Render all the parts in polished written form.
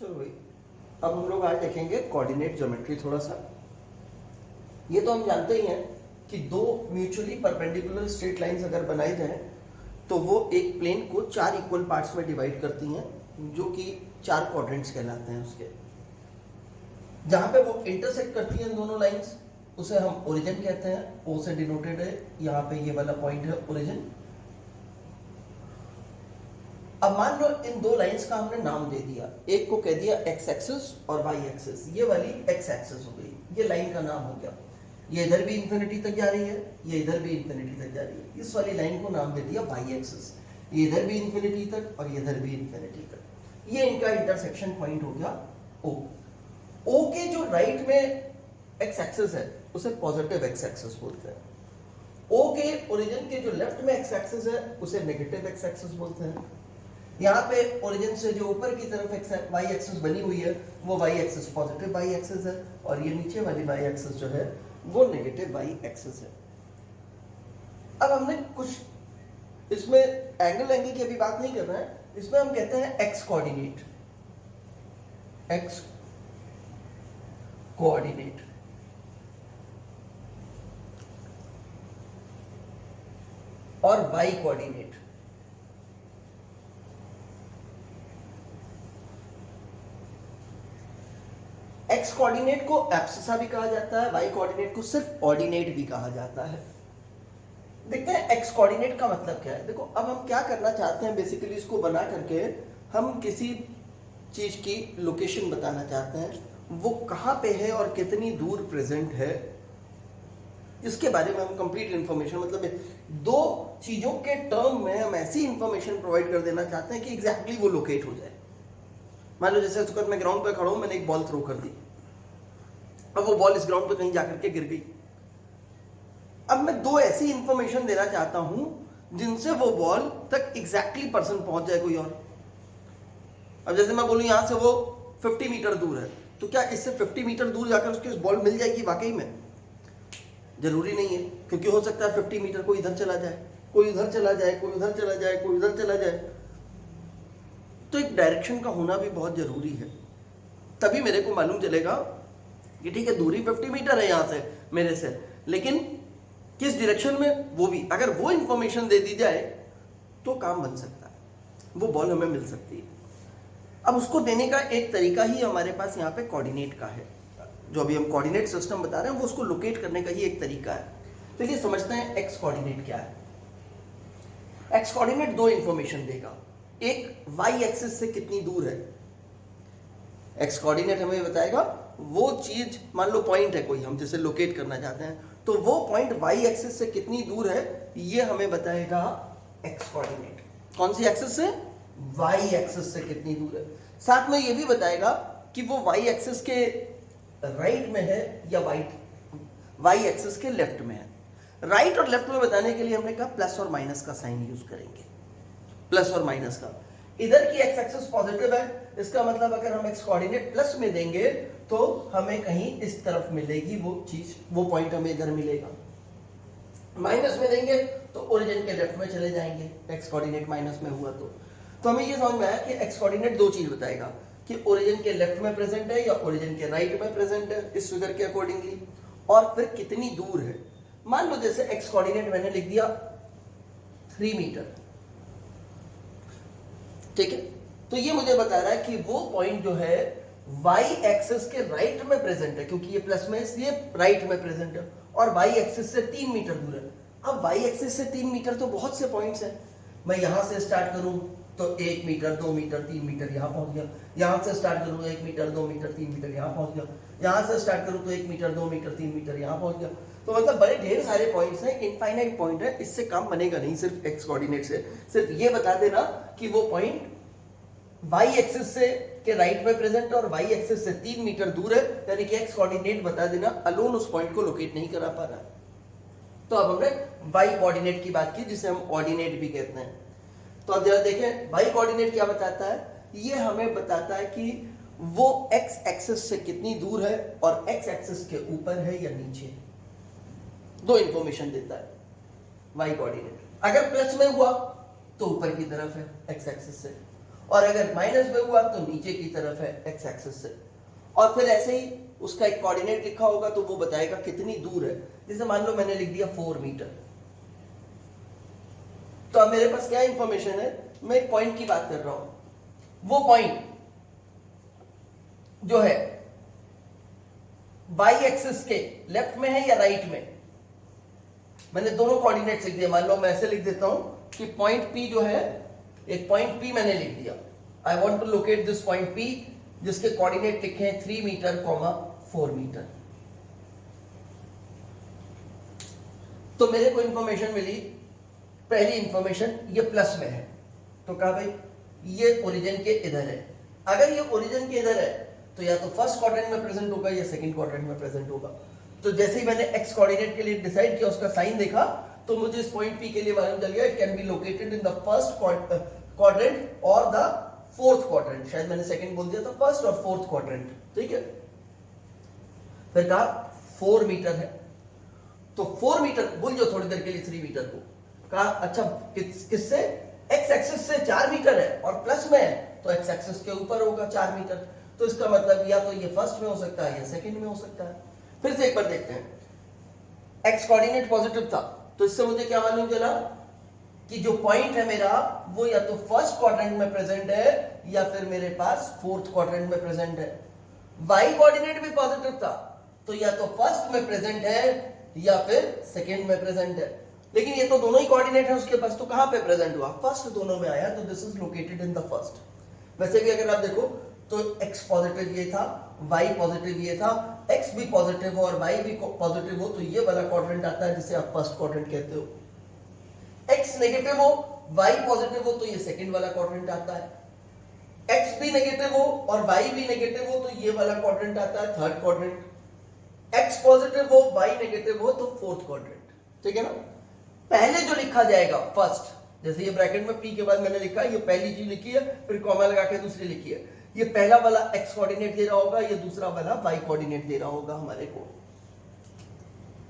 चलो भाई, अब हम लोग आज देखेंगे कोऑर्डिनेट ज्योमेट्री थोड़ा सा। ये तो हम जानते ही हैं कि दो म्यूचुअली परपेंडिकुलर स्ट्रेट लाइंस अगर बनाई जाए तो वो एक प्लेन को चार इक्वल पार्ट्स में डिवाइड करती हैं, जो कि चार क्वाड्रेंट्स कहलाते हैं उसके। जहां पे वो इंटरसेक्ट करती हैं दोनों लाइंस, उसे हम ओरिजिन कहते हैं। ओ से डिनोटेड है, यहाँ पे ये वाला पॉइंट है ओरिजिन। अब मान लो इन दो लाइंस का हमने नाम दे दिया, एक को कह दिया एक्स एक्सिस और वाई एक्सिस। ये वाली एक्स एक्सिस हो गई, ये लाइन का नाम हो गया। ये इधर भी इंफिनिटी तक जा रही है, ये इधर भी इंफिनिटी तक जा रही है। इस वाली लाइन को नाम दे दिया वाई एक्सिस। ये इधर भी इंफिनिटी तक और ये इधर भी इंफिनिटी तक। ये इनका इंटरसेक्शन पॉइंट हो गया ओ। ओ के जो राइट में एक्स एक्सिस है उसे पॉजिटिव एक्स एक्सिस बोलते हैं। ओ के ओरिजिन के जो लेफ्ट में एक्स एक्सिस है उसे नेगेटिव एक्स एक्सिस बोलते हैं। यहाँ पे ओरिजिन से जो ऊपर की तरफ वाई एक्सिस बनी हुई है वो Y axis positive Y axis है, और ये नीचे वाली वाई एक्सिस जो है वो नेगेटिव वाई एक्सिस है। अब हमने कुछ इसमें एंगल की अभी बात नहीं कर रहे हैं, इसमें हम कहते हैं एक्स कोऑर्डिनेट, एक्स कोऑर्डिनेट। और वाई कोऑर्डिनेट। एक्स कोऑर्डिनेट को एब्सिसा भी कहा जाता है, वाई कोऑर्डिनेट को सिर्फ ऑर्डिनेट भी कहा जाता है। देखते हैं एक्स कोऑर्डिनेट का मतलब क्या है। देखो, अब हम क्या करना चाहते हैं, बेसिकली इसको बना करके हम किसी चीज की लोकेशन बताना चाहते हैं, वो कहां पे है और कितनी दूर प्रेजेंट है, इसके बारे में हम कंप्लीट इंफॉर्मेशन, मतलब दो चीजों के टर्म में हम ऐसी इंफॉर्मेशन प्रोवाइड कर देना चाहते हैं कि एग्जैक्टली वो लोकेट हो जाए। मान लो जैसे उसको मैं ग्राउंड पे खड़ा हूं, मैंने एक बॉल थ्रो कर दी, अब वो बॉल इस ग्राउंड पे कहीं जाकर के गिर गई। अब मैं दो ऐसी इंफॉर्मेशन देना चाहता हूं जिनसे वो बॉल तक एग्जैक्टली पर्सन पहुंच जाए कोई और। अब जैसे मैं बोलूं यहां से वो 50 मीटर दूर है, तो क्या इससे 50 मीटर दूर जाकर उसकी बॉल मिल जाएगी वाकई में? जरूरी नहीं है, क्योंकि हो सकता है 50 मीटर कोई इधर चला जाए, कोई उधर चला जाए, कोई उधर चला जाए, कोई उधर चला जाए। तो एक डायरेक्शन का होना भी बहुत जरूरी है, तभी मेरे को मालूम चलेगा कि ठीक है दूरी 50 मीटर है यहां से मेरे से, लेकिन किस डायरेक्शन में, वो भी अगर वो इंफॉर्मेशन दे दी जाए तो काम बन सकता है, वो बॉल हमें मिल सकती है। अब उसको देने का एक तरीका ही हमारे पास यहाँ पे कोऑर्डिनेट का है। जो अभी हम कोऑर्डिनेट सिस्टम बता रहे हैं वो उसको लोकेट करने का ही एक तरीका है। तो ये समझते हैं एक्स कोऑर्डिनेट क्या है। एक्स कोऑर्डिनेट दो इंफॉर्मेशन देगा, एक वाई एक्सिस से कितनी दूर है। एक्स कोऑर्डिनेट हमें बताएगा वो चीज, मान लो पॉइंट है कोई, हम जिसे लोकेट करना चाहते हैं, तो वो पॉइंट वाई एक्सिस से कितनी दूर है ये हमें बताएगा एक्स कोऑर्डिनेट। कौन सी एक्सिस से? वाई एक्सिस से कितनी दूर है। साथ में ये भी बताएगा कि वो वाई एक्सिस के राइट में है या वाई एक्सिस के लेफ्ट में है। राइट और लेफ्ट में बताने के लिए हमने कहा प्लस और माइनस का साइन यूज करेंगे, प्लस और माइनस का। इधर की एक्स एक्सिस पॉजिटिव है, इसका मतलब अगर हम एक्स कोऑर्डिनेट प्लस में देंगे तो हमें कहीं इस तरफ मिलेगी वो चीज, वो पॉइंट हमें इधर मिलेगा। माइनस में देंगे तो ओरिजिन के लेफ्ट में चले जाएंगे, एक्स कोऑर्डिनेट माइनस में हुआ तो हमें ये समझ में आया कि एक्स कोऑर्डिनेट दो चीज बताएगा कि ओरिजिन के लेफ्ट में प्रेजेंट है या ओरिजिन के राइट में प्रेजेंट है इस फिगर के अकॉर्डिंगली, और फिर कितनी दूर है। मान लो जैसे एक्स कोऑर्डिनेट मैंने लिख दिया 3 मीटर, ठीक है, तो ये मुझे बता रहा है कि वो पॉइंट जो है वाई एक्सिस के राइट में प्रेजेंट है, क्योंकि ये प्लस में इसलिए राइट में प्रेजेंट है, और वाई एक्सिस से 3 मीटर दूर है। अब वाई एक्सिस से 3 मीटर तो बहुत से पॉइंट्स हैं, मैं यहां से स्टार्ट करूं तो 1 मीटर 2 मीटर 3 मीटर यहां पहुंच गया, यहां से स्टार्ट करूं 1 मीटर 2 मीटर 3 मीटर यहां पहुंच गया, यहां से स्टार्ट करूं तो 1 मीटर 2 मीटर 3 मीटर यहां पहुंच गया। तो मतलब बड़े ढेर सारे पॉइंट्स हैं, इनफाइनाइट पॉइंट है, इससे काम बनेगा नहीं सिर्फ एक्स कोऑर्डिनेट से। सिर्फ ये बता देना कि वो पॉइंट वाई एक्सिस से के राइट में प्रेजेंट और वाई एक्सिस से 3 मीटर दूर है, यानी कि एक्स कोऑर्डिनेट बता देना अलोन उस पॉइंट को लोकेट नहीं करा पा रहा है। तो अब हमने वाई कोऑर्डिनेट की बात की, जिसे हम ऑर्डिनेट भी कहते हैं। तो अब जरा देखें वाई कोऑर्डिनेट क्या बताता है। ये हमें बताता है कि वो एक्स एक्सिस से कितनी दूर है और एक्स एक्सिस के ऊपर है या नीचे। दो इंफॉर्मेशन देता है वाई कोऑर्डिनेट। अगर प्लस में हुआ तो ऊपर की तरफ है एक्स एक्सिस से, और अगर माइनस में हुआ तो नीचे की तरफ है एक्स एक्सिस से। और फिर ऐसे ही उसका एक कोऑर्डिनेट लिखा होगा तो वो बताएगा कितनी दूर है। जैसे मान लो मैंने लिख दिया 4 मीटर, तो अब मेरे पास क्या इंफॉर्मेशन है, मैं एक पॉइंट की बात कर रहा हूं। वो पॉइंट जो है वाई एक्सिस के लेफ्ट में है या राइट में, मैंने दोनों कोऑर्डिनेट्स लिख दिए। मान लो मैं ऐसे लिख देता हूं कि पॉइंट P जो है, एक पॉइंट P मैंने लिख दिया, I want to locate this point P जिसके कोऑर्डिनेट लिखे हैं 3 मीटर 4 मीटर। तो मेरे को इंफॉर्मेशन मिली, पहली इंफॉर्मेशन ये प्लस में है, तो कहा भाई ये ओरिजिन के इधर है। अगर ये ओरिजिन के इधर है तो या तो फर्स्ट क्वाड्रेंट में प्रेजेंट होगा या सेकंड क्वाड्रेंट में प्रेजेंट होगा। तो जैसे ही मैंने एक्स कोऑर्डिनेट के लिए डिसाइड किया, उसका साइन देखा, तो मुझे इस पॉइंट P के लिए मालूम चल गया it can be located in the first quadrant और द फोर्थ क्वाड्रेंट। शायद मैंने सेकंड बोल दिया था, फर्स्ट और फोर्थ क्वाड्रेंट, ठीक है। फिर कहा 4 मीटर है, तो 4 मीटर भूल जाओ थोड़ी देर के लिए 3 मीटर को। कहा अच्छा किससे, एक्स एक्सिस से 4 मीटर है और प्लस में है तो एक्स एक्सिस के ऊपर होगा 4 मीटर। तो इसका मतलब या तो ये फर्स्ट में हो सकता है या सेकंड में हो सकता है। फिर से एक बार देखते हैं, एक्स कोऑर्डिनेट पॉजिटिव था तो इससे मुझे क्या मालूम चला कि जो पॉइंट है मेरा वो या तो फर्स्ट क्वाड्रेंट में प्रेजेंट है या फिर मेरे पास फोर्थ क्वाड्रेंट में प्रेजेंट है। वाई कोऑर्डिनेट भी पॉजिटिव था तो या तो फर्स्ट में प्रेजेंट है या फिर सेकंड में प्रेजेंट है। लेकिन ये तो दोनों ही कोऑर्डिनेट है उसके पास, तो कहां पे प्रेजेंट हुआ, फर्स्ट दोनों में आया, तो this is located in the first. वैसे भी अगर आप देखो तो x पॉजिटिव ये था, y पॉजिटिव ये था, x भी पॉजिटिव हो और y भी पॉजिटिव हो तो ये वाला क्वाड्रेंट आता है जिसे आप फर्स्ट क्वाड्रेंट कहते हो। x नेगेटिव हो, y पॉजिटिव हो तो ये सेकंड वाला क्वाड्रेंट आता है। x भी नेगेटिव हो और y भी नेगेटिव हो तो ये वाला क्वाड्रेंट आता है थर्ड क्वाड्रेंट। x पॉजिटिव हो, y नेगेटिव हो तो फोर्थ क्वाड्रेंट, ठीक है ना। पहले जो लिखा जाएगा फर्स्ट, जैसे ये ब्रैकेट में p के बाद मैंने लिखा, ये पहली चीज लिखी है, फिर कॉमा लगा के दूसरी लिखी है। ये पहला वाला x कोऑर्डिनेट दे रहा होगा, ये दूसरा वाला y कोऑर्डिनेट दे रहा होगा हमारे को।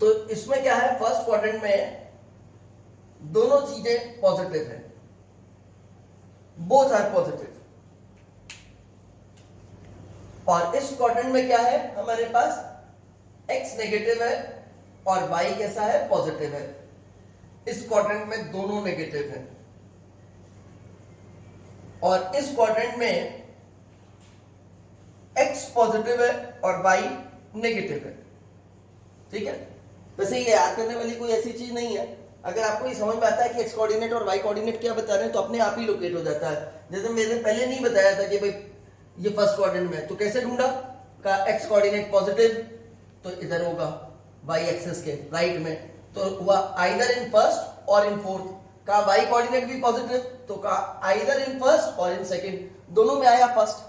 तो इसमें क्या है, फर्स्ट क्वाड्रेंट में दोनों चीजें पॉजिटिव है, बोथ आर पॉजिटिव। और इस क्वाड्रेंट में क्या है हमारे पास, x नेगेटिव है और y कैसा है, पॉजिटिव है। इस क्वाड्रेंट में दोनों नेगेटिव है और इस क्वाड्रेंट में x पॉजिटिव है और y नेगेटिव है, ठीक है। वैसे ये याद करने वाली कोई ऐसी चीज नहीं है, अगर आपको ये समझ में आता है कि x कोऑर्डिनेट और y कोऑर्डिनेट क्या बता रहे हैं तो अपने आप ही लोकेट हो जाता है। जैसे मैंने पहले नहीं बताया था कि भाई ये फर्स्ट क्वाड्रेंट में, तो कैसे ढूंढा, का x कोऑर्डिनेट पॉजिटिव तो इधर होगा y एक्सिस के राइट में, तो हुआ आइदर इन फर्स्ट और इन फोर्थ। का y कोऑर्डिनेट भी पॉजिटिव तो का आइदर इन फर्स्ट और इन सेकंड, दोनों में आया फर्स्ट।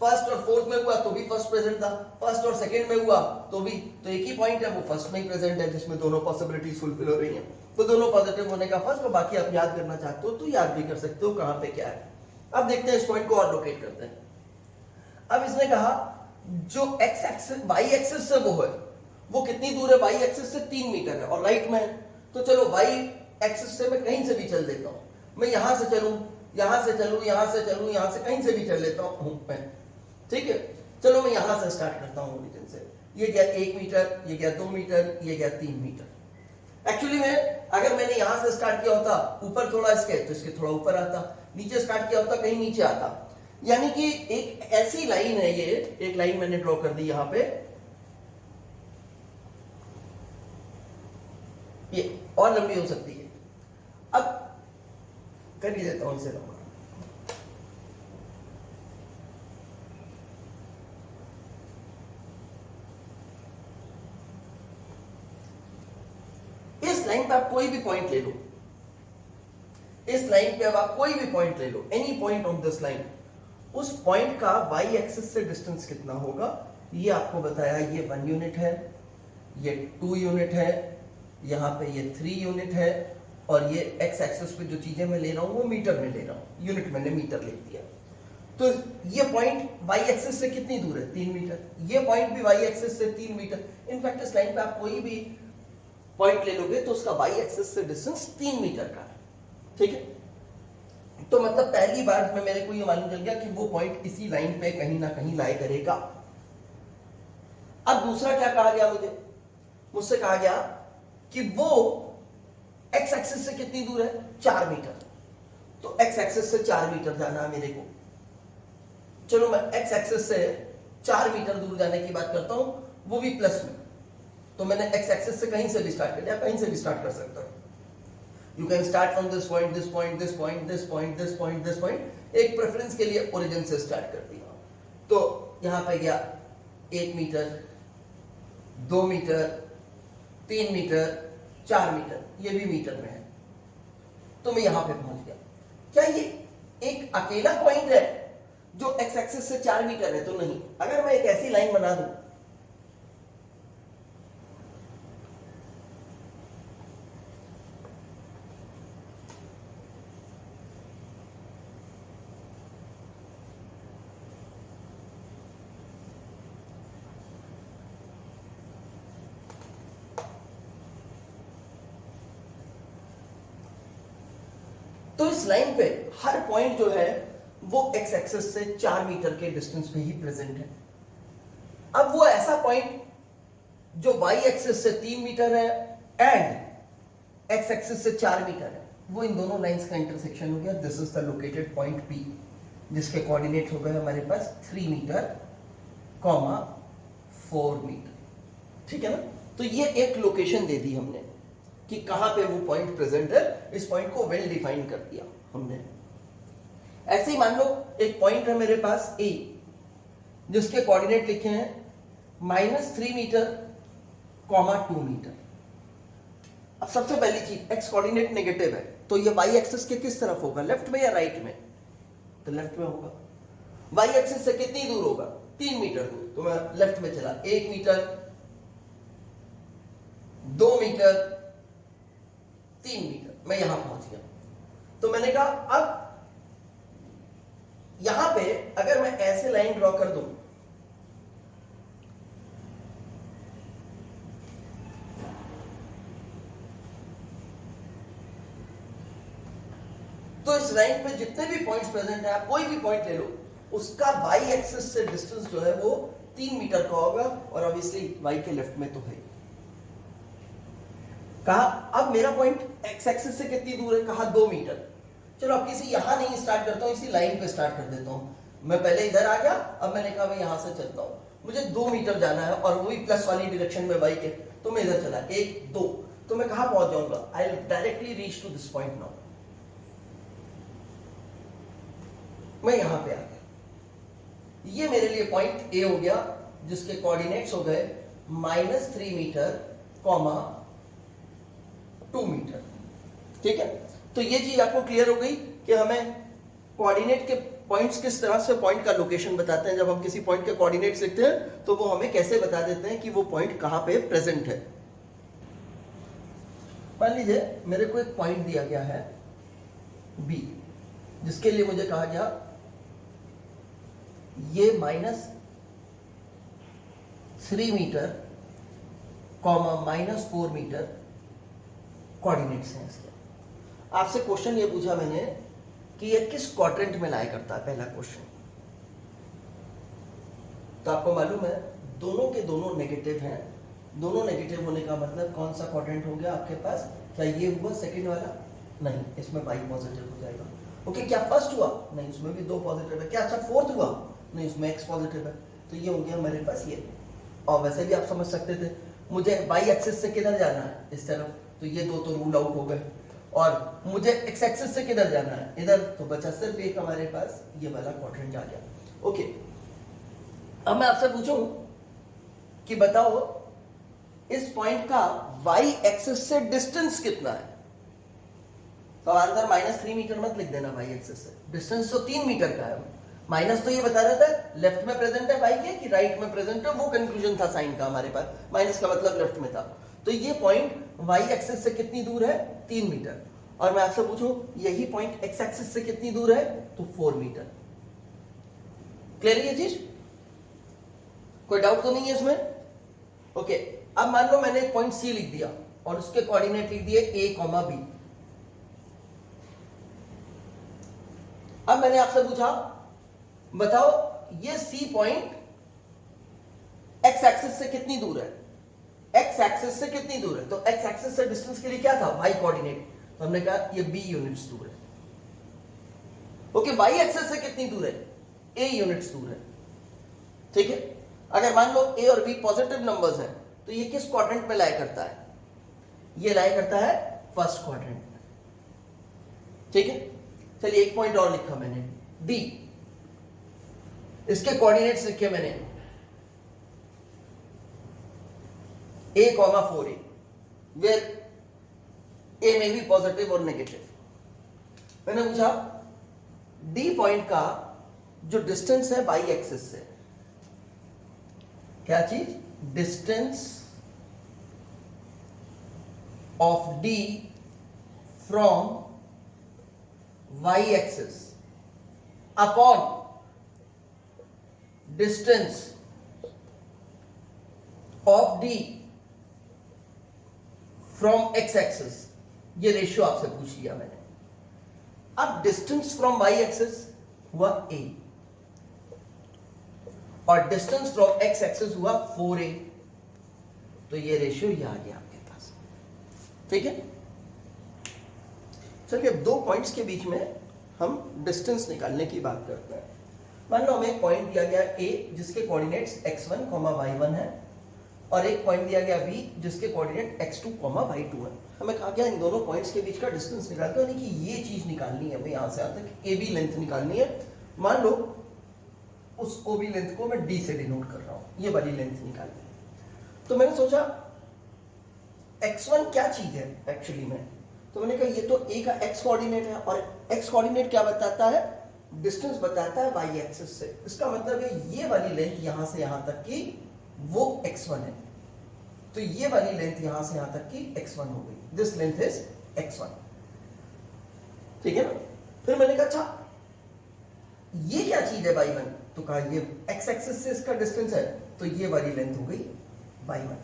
फर्स्ट और फोर्थ में हुआ तो भी फर्स्ट प्रेजेंट था, फर्स्ट और सेकंड में हुआ तो भी, तो एक ही पॉइंट है वो फर्स्ट में ही प्रेजेंट है जिसमें दोनों पॉसिबिलिटीज फुलफिल हो रही हैं। तो दोनों पॉजिटिव होने का फर्स्ट, और बाकी आप याद करना चाहते हो तो याद भी कर सकते हो कहां पे क्या है। अब देखते हैं इस पॉइंट को और लोकेट करते हैं। अब इसने कहा जो x एक्सिस y एक्सिस से वो है वो कितनी दूर है, y एक्सिस से 3 मीटर है और राइट में है। तो चलो y एक्सिस से मैं कहीं से भी चल देता हूं, मैं यहां से चलूं, यहां से चलूं, यहां से चलूं, यहां से कहीं से भी चल लेता हूं मैं, ठीक है। चलो मैं यहां से स्टार्ट करता हूं ओरिजिन से। ये गया 1 मीटर, ये गया 2 मीटर, ये गया 3 मीटर। एक्चुअली में अगर मैंने यहां से स्टार्ट किया होता ऊपर थोड़ा इसके, तो इसके थोड़ा ऊपर आता, नीचे स्टार्ट किया होता कहीं नीचे आता। यानी कि एक ऐसी लाइन है, ये एक लाइन मैंने ड्रॉ कर दी यहां पे, ये और लंबी हो सकती है। अब कर ही देता हूं इसे लंबा। इस लाइन पे आप कोई भी पॉइंट ले लो, इस लाइन पे अब आप कोई भी पॉइंट ले लो, any point on this line, उस पॉइंट का y एक्सिस से डिस्टेंस कितना होगा ये आपको बताया। ये 1 यूनिट है, ये 2 यूनिट है, यहाँ पे ये 3 यूनिट है, और ये x एक्सिस पे जो चीजें मैं ले रहा हूँ वो मीटर में ले रहा हूँ, यूनिट मैंने मीटर लिख दिया। तो ये पॉइंट y एक्सिस से कितनी दूर है, 3 मीटर। ये पॉइंट भी y एक्सिस से 3 मीटर। इनफैक्ट इस लाइन पे आप कोई भी पॉइंट ले लोगे तो उसका y एक्सिस से डिस्टेंस 3 मीटर का है, ठीक है। तो मतलब पहली बार में मेरे को ये मालूम चल गया कि वो पॉइंट इसी लाइन पे कहीं ना कहीं लाई करेगा। अब दूसरा क्या कहा गया मुझसे कहा गया कि वो एक्स एक्सिस से कितनी दूर है, 4 मीटर। तो एक्स एक्सिस से 4 मीटर जाना है मेरे को। चलो मैं एक्स एक्सिस से 4 मीटर दूर जाने की बात करता हूं, वो भी प्लस में। तो मैंने एक्स एक्सिस से कहीं से भी स्टार्ट कर दिया, कहीं से भी स्टार्ट कर सकता हूं। You can start from this point, this point, this point, this point, this point, this point. एक प्रेफरेंस के लिए ओरिजिन से स्टार्ट कर दिया। तो यहां पे गया 1 मीटर, 2 मीटर, 3 मीटर, 4 मीटर, ये भी मीटर में है। तो मैं यहां पे पहुंच गया। क्या ये एक अकेला पॉइंट है जो एक्स एक्सिस से 4 मीटर है? तो नहीं। अगर मैं एक ऐसी लाइन बना दूं, तो इस लाइन पे हर पॉइंट जो है वो एक्स एक्सिस से 4 मीटर के डिस्टेंस पे ही प्रेजेंट है। अब वो ऐसा पॉइंट जो वाई एक्सिस से 3 मीटर है एंड एक्स एक्सिस से 4 मीटर है, वो इन दोनों लाइंस का इंटरसेक्शन हो गया। This is the located point P, जिसके कोऑर्डिनेट हो गए हमारे पास 3 मीटर, 4 मीटर। ठीक है ना? तो ये एक लोकेशन दे दी हमने कि कहां पे वो पॉइंट प्रेजेंट है। इस पॉइंट को वेल डिफाइन कर दिया हमने। ऐसे ही मान लो एक पॉइंट है मेरे पास ए, जिसके कोऑर्डिनेट लिखे हैं -3 मीटर, 2 मीटर। अब सबसे पहली चीज, एक्स कोऑर्डिनेट नेगेटिव है, तो ये वाई एक्सिस के किस तरफ होगा, लेफ्ट में या राइट में? तो लेफ्ट में होगा। वाई एक्सिस से कितनी दूर होगा? 3 मीटर दूर। तो मैं लेफ्ट में चला, 1 मीटर, 2 मीटर, 3 मीटर, मैं यहां पहुंच गया। तो मैंने कहा अब यहां पे अगर मैं ऐसे लाइन ड्रॉ कर दूं, तो इस लाइन पे जितने भी पॉइंट्स प्रेजेंट है, आप कोई भी पॉइंट ले लो, उसका वाई एक्सिस से डिस्टेंस जो है वो 3 मीटर का होगा। और ऑब्वियसली वाई के लेफ्ट में तो है। कहा अब मेरा पॉइंट एक्स एक्सिस से कितनी दूर है? कहा 2 मीटर। चलो अब किसी यहां नहीं स्टार्ट करता हूं, इसी लाइन पे स्टार्ट कर देता हूं। मैं पहले इधर आ गया, अब मैंने कहा मैं यहां से चलता हूं, मुझे 2 मीटर जाना है और वही प्लस वाली डायरेक्शन में वाई के। तो मैं इधर चला, 1, 2, तो मैं कहां पहुंच जाऊंगा? I will directly reach to this point now. मैं यहां पे आ गया। ये मेरे लिए पॉइंट ए हो गया, जिसके कोऑर्डिनेट्स हो गए -3 मीटर, 2 मीटर। ठीक है? तो ये चीज आपको क्लियर हो गई कि हमें कोऑर्डिनेट के पॉइंट्स किस तरह से पॉइंट का लोकेशन बताते हैं। जब हम किसी पॉइंट के कोऑर्डिनेट्स लिखते हैं तो वो हमें कैसे बता देते हैं कि वो पॉइंट कहां पे प्रेजेंट है। मान लीजिए मेरे को एक पॉइंट दिया गया है बी, जिसके लिए मुझे कहा गया ये -3 मीटर, -4 मीटर कोऑर्डिनेट्स हैं इसके। आपसे क्वेश्चन ये पूछा मैंने कि ये किस क्वाड्रेंट में लाया करता है, पहला क्वेश्चन। तो आपको मालूम है दोनों के दोनों नेगेटिव हैं। दोनों नेगेटिव होने का मतलब कौन सा क्वाड्रेंट हो गया आपके पास? क्या ये हुआ सेकंड वाला? नहीं, इसमें वाई पॉजिटिव हो जाएगा। ओके, क्या फर्स्ट हुआ? नहीं, उसमें भी 2 पॉजिटिव है। क्या अच्छा फोर्थ हुआ? नहीं, उसमें एक्स पॉजिटिव है। तो ये हो गया हमारे पास ये। और वैसे भी आप समझ सकते थे मुझे वाई एक्सिस से किधर जाना है, इस तरफ, तो ये 2 तो रूल आउट हो गए। और मुझे एक्स एक्सिस से किधर जाना है, इधर, तो बचा सिर्फ एक हमारे पास ये वाला क्वाड्रेंट आ गया। ओके, अब मैं आपसे पूछूं कि बताओ इस पॉइंट का वाई एक्सिस से डिस्टेंस कितना है? तो आंसर -3 मीटर मत लिख देना वाई एक्सिस से, डिस्टेंस तो 3 मीटर का है। माइनस तो ये बता रहा था लेफ्ट में प्रेजेंट है वाई के कि राइट में प्रेजेंट है, वो कंक्लूजन था साइन का हमारे पास। माइनस का मतलब लेफ्ट में था। तो ये पॉइंट वाई एक्सिस से कितनी दूर है? 3 मीटर। और मैं आपसे पूछूं यही पॉइंट एक्स एक्सिस से कितनी दूर है? तो 4 मीटर। क्लियर है ये चीज? कोई डाउट तो नहीं है इसमें? ओके, अब मान लो मैंने एक पॉइंट सी लिख दिया और उसके कोऑर्डिनेट लिख दिए a, b। अब मैंने आपसे पूछा बताओ ये सी पॉइंट एक्स एक्सिस से कितनी दूर है, एक्स एक्सिस से कितनी दूर है, तो एक्स एक्सिस से डिस्टेंस के लिए क्या था, वाई कोऑर्डिनेट, तो हमने कहा ये बी यूनिट्स दूर है। ओके, वाई एक्सिस से कितनी दूर है, ए यूनिट्स दूर है। ठीक है, अगर मान लो ए और बी पॉजिटिव नंबर्स हैं तो ये किस क्वाड्रेंट में लाई करता है, ये लाई करता है फर्स्ट क्वाड्रेंट में। ठीक है, चलिए एक पॉइंट और लिखा मैंने डी, इसके कोऑर्डिनेट्स लिखे मैंने a, 4a, where a may be positive और नेगेटिव। मैंने पूछा d पॉइंट का जो डिस्टेंस है y एक्सिस से, क्या चीज, distance of d from y axis upon distance of d from x axis, ये रेशियो आपसे पूछ लिया मैंने। अब डिस्टेंस फ्रॉम y एक्सिस हुआ a और डिस्टेंस फ्रॉम x एक्सिस हुआ 4a, तो ये रेशियो ये आ गया आपके पास। ठीक है, चलिए अब दो पॉइंट्स के बीच में हम डिस्टेंस निकालने की बात करते हैं। मान लो हमें एक पॉइंट दिया गया a जिसके कोऑर्डिनेट्स x1, y1 है और एक पॉइंट दिया गया b जिसके कोऑर्डिनेट x2, y2 है। हमें कहा गया इन दोनों पॉइंट्स के बीच का डिस्टेंस निकालते हैं, यानी कि ये चीज निकालनी है, हमें यहां से यहां तक AB लेंथ निकालनी है। मान लो उस OB लेंथ को मैं D से डिनोट कर रहा हूं, ये वाली लेंथ निकालनी है। तो मैंने सोचा x1 क्या चीज है एक्चुअली में, तो मैंने कहा ये तो A का x कोऑर्डिनेट है और x कोऑर्डिनेट क्या बताता है, डिस्टेंस बताता है y एक्सिस से। इसका मतलब है ये वाली लेंथ यहां से यहां तक की वो x1 है, तो ये वाली लेंथ यहां से यहां तक की x1 हो गई, दिस लेंथ इज x1। ठीक है ना, फिर मैंने कहा अच्छा ये क्या चीज है y1, तो कहा ये x एक्सिस से इसका डिस्टेंस है, तो ये वाली लेंथ हो गई y1,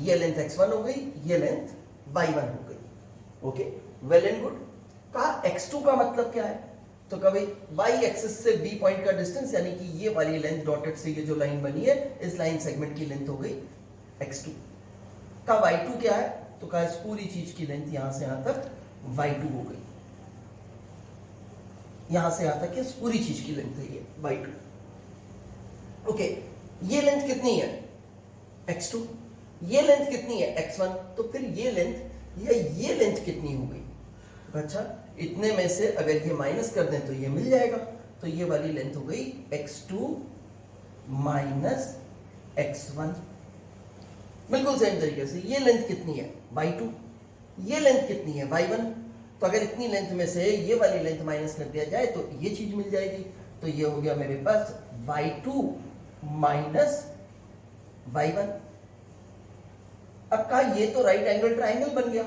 ये लेंथ x1 हो गई, ये लेंथ y1 हो गई। Okay, well and good. कहा x2 का मतलब क्या है, तो कभी y एक्सिस से b पॉइंट का डिस्टेंस, यानी कि ये वाली लेंथ डॉटेड से ये जो लाइन बनी है, इस लाइन सेगमेंट की लेंथ हो गई x2। का y2 क्या है, तो कहा इस पूरी चीज की लेंथ यहां से यहां तक y2 हो गई, यहां से यहां तक इस पूरी चीज की लेंथ है ये y2। ओके, ये लेंथ कितनी है x2, ये लेंथ कितनी है x1, तो फिर ये लेंथ या ये लेंथ कितनी हो गई, अच्छा इतने में से अगर ये माइनस कर दें तो ये मिल जाएगा, तो ये वाली लेंथ हो गई x2 माइनस x1। बिल्कुल सेम तरीके से ये लेंथ कितनी है y2, ये लेंथ कितनी है y1, तो अगर इतनी लेंथ में से ये वाली लेंथ माइनस कर दिया जाए तो ये चीज मिल जाएगी, तो ये हो गया मेरे पास y2 माइनस y1। अब कहा ये तो राइट एंगल ट्राइंगल बन गया,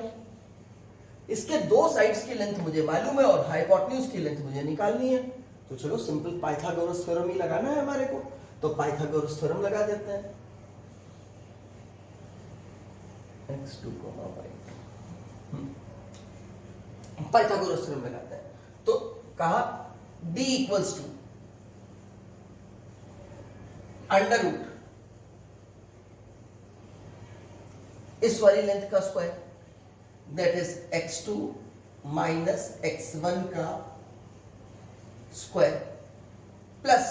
इसके दो साइड्स की लेंथ मुझे मालूम है और हाइपोटेन्यूज की लेंथ मुझे निकालनी है, तो चलो सिंपल पाइथागोरस थ्योरम ही लगाना है हमारे को, तो पाइथागोरस थ्योरम लगा देते हैं। x2, y2, पाइथागोरस थ्योरम लगाते हैं, तो कहा d equals to under root इस वाली लेंथ का square, that is x2 minus x1 का square plus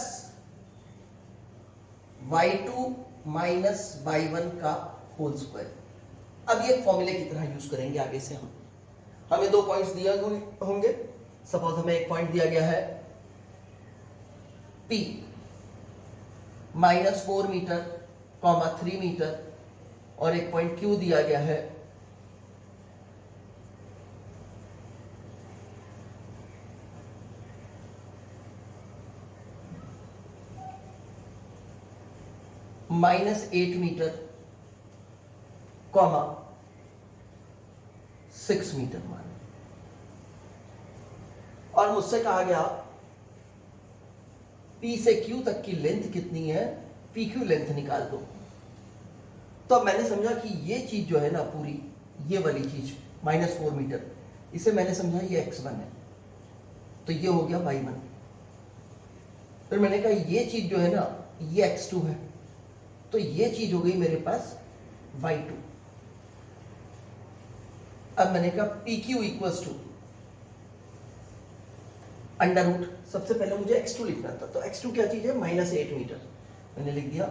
y2 minus y1 का होल स्क्वायर। अब ये फॉर्मूले की तरह यूज करेंगे आगे से हम, हमें दो पॉइंट्स दिए होंगे, सपोज हमें एक पॉइंट दिया गया है P -4 मीटर, 3 मीटर और एक पॉइंट Q दिया गया है -8 मीटर, 6 मीटर मान, और मुझसे कहा गया P से Q तक की लेंथ कितनी है, PQ लेंथ निकाल दो। तो अब मैंने समझा कि ये चीज जो है ना पूरी, ये वाली चीज -4 मीटर, इसे मैंने समझा ये x1 है, तो ये हो गया y1, फिर मैंने कहा ये चीज जो है ना ये x2 है, तो ये चीज हो गई मेरे पास y2। अब मैंने कहा PQ equals to under root, सबसे पहले मुझे x2 लिखना था, तो x2 क्या चीज है, -8 मीटर, मैंने लिख दिया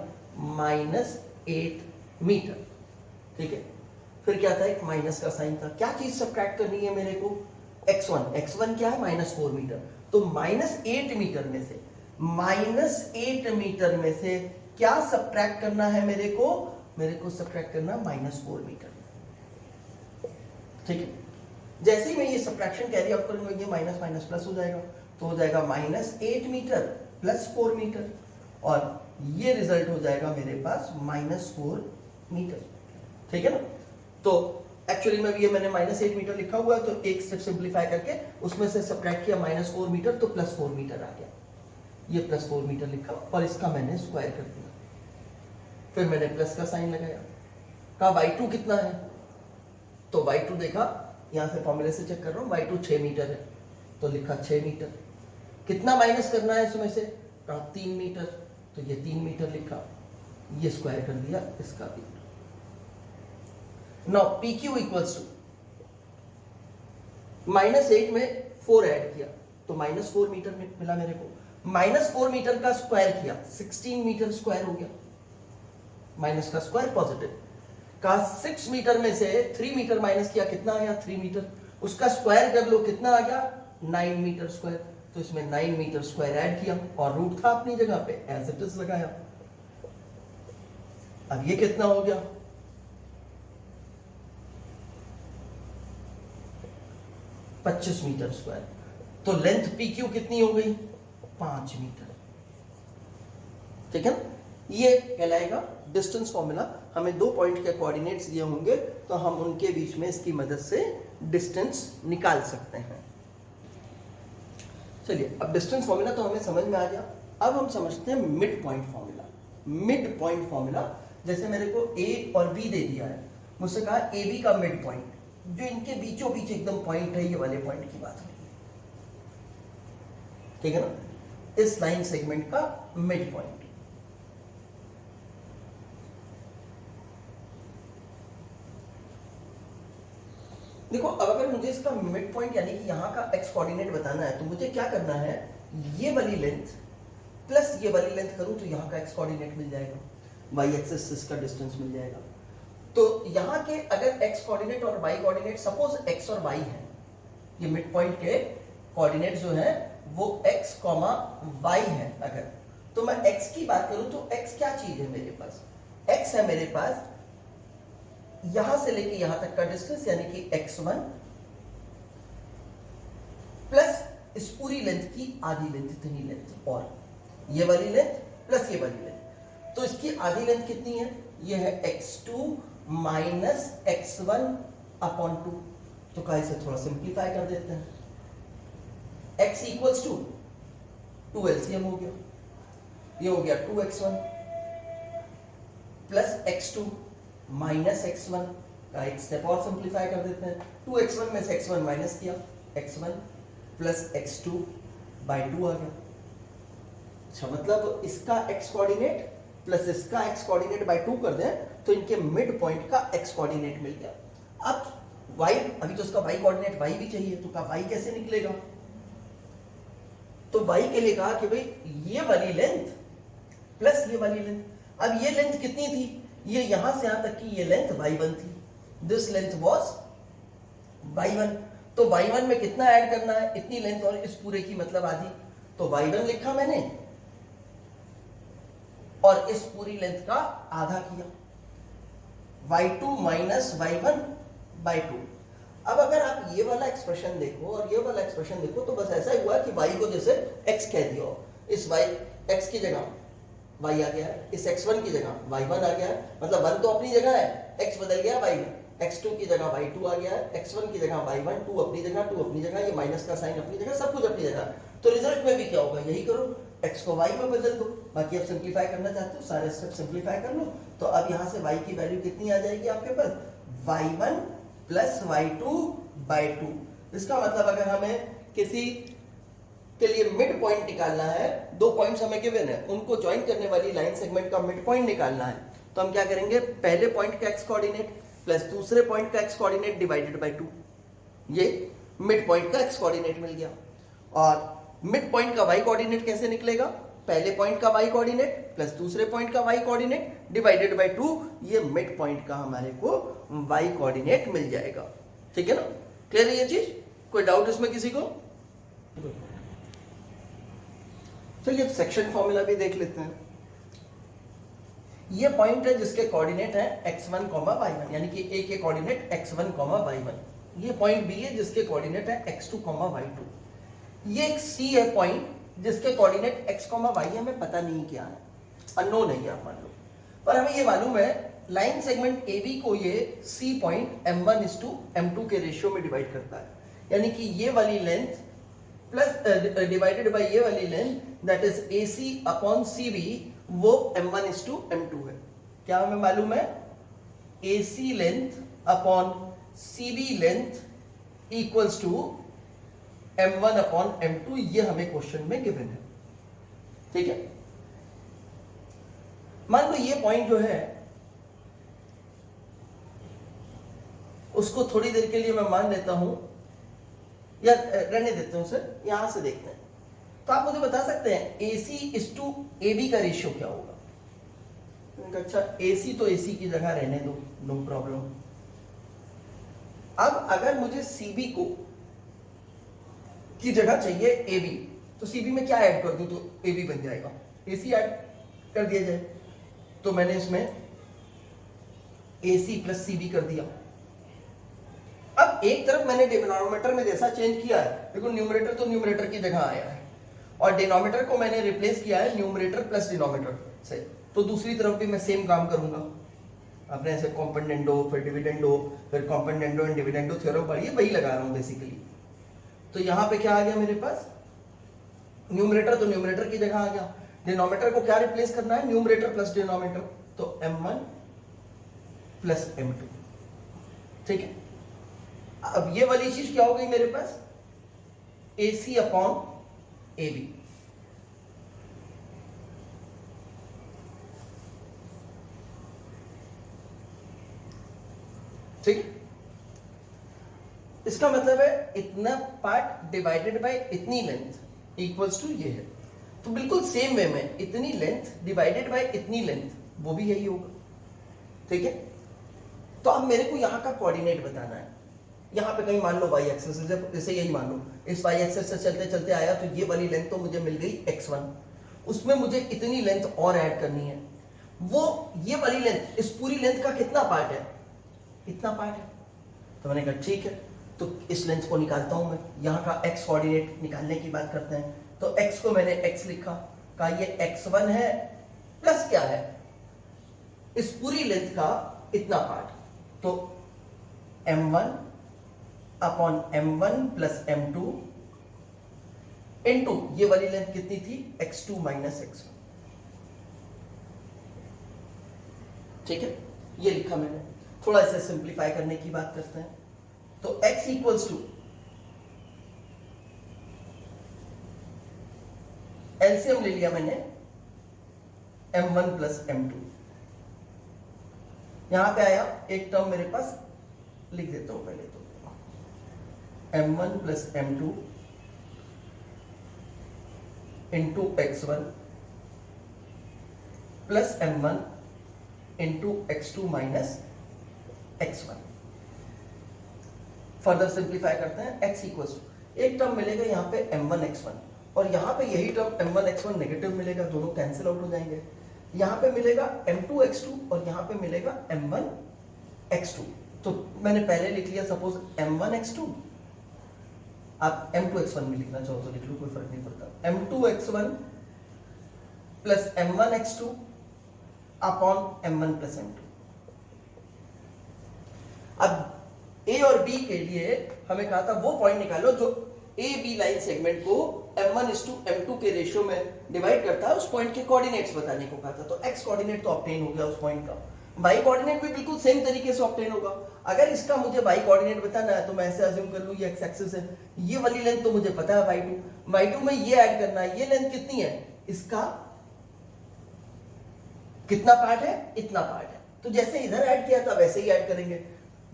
-8 मीटर, ठीक है। फिर क्या था, एक माइनस का साइन था, क्या चीज सब्ट्रैक्ट करनी है मेरे को, x1 क्या है -4 मीटर, तो -8 मीटर में से -8 मीटर में से क्या सब्ट्रैक्ट करना है मेरे को सब्ट्रैक्ट करना -4 मीटर, ठीक है। जैसे ही मैं ये सब्ट्रैक्शन कैरी आउट करूंगा ये माइनस माइनस प्लस हो जाएगा, तो हो जाएगा -8 मीटर प्लस 4 मीटर, और ये रिजल्ट हो जाएगा मेरे पास -4 मीटर, ठीक है ना। तो एक्चुअली में ये मैंने -8 मीटर लिखा हुआ है, तो एक स्टेप सिंप्लीफाई करके उसमें से सब्ट्रैक्ट किया -4 मीटर, तो +4 मीटर आ गया, ये +4 मीटर लिखा और इसका मैंने स्क्वायर कर दिया। फिर मैंने प्लस का साइन लगाया, कहा y2 कितना है, तो y2 देखा, यहां से फॉर्मूले से चेक कर रहा हूं, y2 6 मीटर है, तो लिखा 6 मीटर। कितना माइनस करना है इसमें से, कहा 3 मीटर, तो ये 3 मीटर लिखा, ये स्क्वायर कर दिया इसका भी। नाउ PQ इक्वल्स टू -8 में 4 ऐड किया, तो -4 मीटर मिला मेरे को, -4 मीटर का स्क्वायर किया 16 मीटर स्क्वायर हो गया, माइनस का स्क्वायर पॉजिटिव, कहा 6 मीटर में से 3 मीटर माइनस किया, कितना आया 3 मीटर, उसका स्क्वायर कर लो, कितना आ गया 9 मीटर स्क्वायर, तो इसमें 9 मीटर स्क्वायर ऐड किया और रूट था अपनी जगह पे एज इट इज लगाया। अब ये कितना हो गया, 25 मीटर स्क्वायर, तो लेंथ PQ कितनी हो गई 5 मीटर, ठीक है। ये कहलाएगा डिस्टेंस फॉर्मूला। हमें 2 पॉइंट के कोऑर्डिनेट्स दिए होंगे तो हम उनके बीच में इसकी मदद से डिस्टेंस निकाल सकते हैं। चलिए, अब डिस्टेंस फॉर्मूला तो हमें समझ में आ गया, अब हम समझते हैं mid point formula. Mid point formula, जैसे मेरे को A और B दे दिया है, मुझसे कहा AB का मिड पॉइंट, जो इनके बीचों बीच एकदम पॉइंट है, ये वाले पॉइंट की बात हो रही है, ठीक है ना, इस लाइन सेगमेंट का मिड पॉइंट। देखो, अब अगर मुझे इसका मिड पॉइंट यानी कि यहाँ का x कोऑर्डिनेट बताना है, तो मुझे क्या करना है, ये वाली लेंथ प्लस ये वाली लेंथ करूं तो यहाँ का x कोऑर्डिनेट मिल जाएगा, y एक्सिस से इसका डिस्टेंस मिल जाएगा। तो यहाँ के अगर x कोऑर्डिनेट और y कोऑर्डिनेट, सपोज x और y है, ये मिड पॉइंट के कोऑर्डिनेट जो है वो x, y है, अगर तो मैं x की बात करूं तो x क्या चीज है मेरे पास, x है मेरे पास यहां से लेके यहां तक का डिस्टेंस, यानी कि x1 प्लस इस पूरी लेंथ की आधी लेंथ, इतनी लेंथ, और ये वाली लेंथ प्लस ये वाली लेंथ, तो इसकी आधी लेंथ कितनी है, ये है x2 माइनस x1 अपॉन 2। तो कहा इसे थोड़ा सिंप्लीफाई कर देते हैं, x इक्वल्स टू 2 LCM हो गया, ये हो गया 2x1 plus x2 minus x1 का एक स्टेप और सिंप्लीफाई कर देते हैं, 2x1 में से x1 माइनस किया, x1 प्लस x2 बाई 2 आ गया। अच्छा, मतलब इसका x कोऑर्डिनेट प्लस इसका x कोऑर्डिनेट बाई 2 कर दें तो इनके मिड पॉइंट का x कोऑर्डिनेट मिल गया। अब y, अभी तो इसका y कोऑर्डिनेट y भी चाहिए, तो का y कैसे निकलेगा, तो y के लिए कहा कि भाई ये वाली लेंथ प्लस ये वाली लेंथ, अब ये लेंथ कितनी थी, ये यहां से यहां तक की ये लेंथ y1 थी, दिस लेंथ वाज y1, तो y1 में कितना ऐड करना है, इतनी लेंथ और इस पूरे की मतलब आधी, तो y1 लिखा मैंने और इस पूरी लेंथ का आधा किया, y2 माइनस y1 बाई 2। अब अगर आप ये वाला एक्सप्रेशन देखो और ये वाला एक्सप्रेशन देखो तो बस ऐसा ही हुआ कि y को जैसे x कह दिया, इस y x की जगह y आ गया है, इस x1 की जगह y1 आ गया है, मतलब 1 तो अपनी जगह है, x बदल गया y में, x2 की जगह y2 आ गया है, x1 की जगह y1, 2 अपनी जगह, 2 अपनी जगह, ये माइनस का साइन अपनी जगह, सब कुछ अपनी जगह। तो रिजल्ट में भी क्या होगा, यही करो, x को y में बदल दो, बाकी आप सिंप्लीफाई करना चाहते हो सारे स्टेप सिंप्लीफाई कर लो, तो अब यहाँ से y की वैल्यू कितनी आ जाएगी आपके पास, y1 प्लस y2 बाई 2। इसका मतलब अगर हमें किसी के लिए मिड पॉइंट निकालना है, दो पॉइंट्स हमें गिवन है, उनको ज्वाइन करने वाली लाइन सेगमेंट का मिड पॉइंट निकालना है, तो हम क्या करेंगे, पहले पॉइंट का एक्स कोऑर्डिनेट प्लस दूसरे पॉइंट का एक्स कोऑर्डिनेट डिवाइडेड बाय 2, ये मिड पॉइंट का एक्स कोऑर्डिनेट मिल गया। और मिड पॉइंट का वाई कोऑर्डिनेट कैसे निकलेगा, पहले पॉइंट का वाई कोऑर्डिनेट प्लस दूसरे पॉइंट का वाई कोऑर्डिनेट डिवाइडेड बाय 2, ये मिड पॉइंट का हमारे को वाई कोऑर्डिनेट मिल जाएगा। ठीक है ना, क्लियर है ये चीज, कोई डाउट इसमें किसी को? चलिए अब सेक्शन फॉर्मूला भी देख लेते हैं। ये पॉइंट है जिसके कोऑर्डिनेट है x1, y1, यानी कि a के कोऑर्डिनेट x1, y1। ये पॉइंट b है जिसके कोऑर्डिनेट है x2, y2। ये एक c है पॉइंट जिसके कोऑर्डिनेट x, y हमें पता नहीं क्या है, अननोन है ये आप मान लो, पर हमें ये मालूम है लाइन सेगमेंट AB को ये C पॉइंट m1:m2 के रेशियो में डिवाइड करता है, यानी कि ये वाली लेंथ प्लस डिवाइडेड बाय ये वाली length, that is AC upon CB, वो m1:m2 है। क्या हमें मालूम है, AC length upon CB length equals to m1/m2, ये हमें क्वेश्चन में गिवन है। ठीक है, मान लो ये पॉइंट जो है उसको थोड़ी देर के लिए मैं मान लेता हूं, या रहने देता हूं सर, यहां से देखते हैं। तो आप मुझे बता सकते हैं AC:AB का रेशियो क्या होगा? अच्छा, AC तो AC की जगह रहने दो, नो प्रॉब्लम। अब अगर मुझे CB को की जगह चाहिए AB, तो CB में क्या ऐड कर दूं तो AB बन जाएगा, AC ऐड कर दिया जाए, तो मैंने इसमें AC प्लस CB कर दिया। अब एक तरफ मैंने डिनोमिनेटर में जैसा चेंज किया है, देखो न्यूमरेटर तो न्यूमरेटर की जगह आया है, और डिनोमिनेटर को मैंने रिप्लेस किया है न्यूमरेटर प्लस डिनोमिनेटर से, तो दूसरी तरफ भी मैं सेम काम करूंगा। आपने ऐसे कॉम्पोनेंडो फिर डिविडेंडो फिर कॉम्पोनेंडो एंड डिविडेंडो थ्योरम पढ़ी है, वही लगा रहा हूं बेसिकली। तो यहां पे क्या आ गया मेरे पास, न्यूमरेटर तो न्यूमरेटर की जगह आ गया, डिनोमिनेटर को क्या रिप्लेस करना है, न्यूमरेटर प्लस डिनोमिनेटर, तो m1 प्लस m2। ठीक है, अब ये वाली चीज क्या हो गई मेरे पास, AC अपॉन AB। ठीक है, इसका मतलब है इतना पार्ट डिवाइडेड बाय इतनी लेंथ इक्वल्स टू ये है, तो बिल्कुल सेम वे में इतनी लेंथ डिवाइडेड बाय इतनी लेंथ, वो भी यही होगा। ठीक है, तो अब मेरे को यहां का कोऑर्डिनेट बताना है, यहां पे कहीं मान लो y एक्सिस, जैसे यही मान लो इस y एक्सिस से चलते चलते आया, तो ये वाली लेंथ तो मुझे मिल गई x1, उसमें मुझे इतनी लेंथ और ऐड करनी है, वो ये वाली लेंथ, इस पूरी लेंथ का कितना पार्ट है, इतना पार्ट है। तो मैंने कहा ठीक है, तो इस लेंथ को निकालता हूं मैं, यहाँ का x कोऑर्डिनेट निकालने की बात करते हैं, तो x को मैंने x लिखा, कहा ये x1 है प्लस क्या है, इस पूरी लेंथ का इतना पार्ट, तो m1 upon m1 plus m2 into ये वाली लेंथ कितनी थी, x2 माइनस x1। ठीक है, ये लिखा मैंने। थोड़ा इसे सिंप्लीफाई करने की बात करते हैं, तो x इक्वल्स टू एलसीएम ले लिया मैंने m1 प्लस m2, यहां पे आया एक टर्म मेरे पास, लिख देता हूं पहले तो m1 plus m2 into x1 plus m1 into x2 minus x1। Further simplify करते हैं, x इक्वल्स टू एक टर्म मिलेगा यहाँ पे m1 x1, और यहाँ पे यही टर्म m1 x1 नेगेटिव मिलेगा, दोनों कैंसिल आउट हो जाएंगे, यहाँ पे मिलेगा m2 x2 और यहाँ पे मिलेगा m1 x2। तो मैंने पहले लिख लिया सपोज m1 x2, आप m2 x1 भी लिखना चाहो तो लिख लो, कोई फर्क नहीं पड़ता, m2 x1 plus m1 x2 upon m1 plus m2। अब A और B के लिए हमें कहा था वो पॉइंट निकालो जो A B लाइन सेगमेंट को m1:m2 के रेशियो में डिवाइड करता है, उस पॉइंट के कोऑर्डिनेट्स बताने को कहा था। तो x कोऑर्डिनेट तो ऑब्टेन हो गया उस पॉइंट का, वाई कोऑर्डिनेट भी बिल्कुल सेम तरीके से ऑब्टेन होगा। अगर इसका मुझे वाई कोऑर्डिनेट बताना है तो मैं ऐसे अज्यूम कर लूं ये एक्स एक्सिस है, ये वाली लेंथ तो मुझे पता है y2 में ये ऐड करना है, ये लेंथ कितनी है, इसका कितना पार्ट है, इतना पार्ट है। तो जैसे इधर ऐड किया था वैसे ही ऐड करेंगे।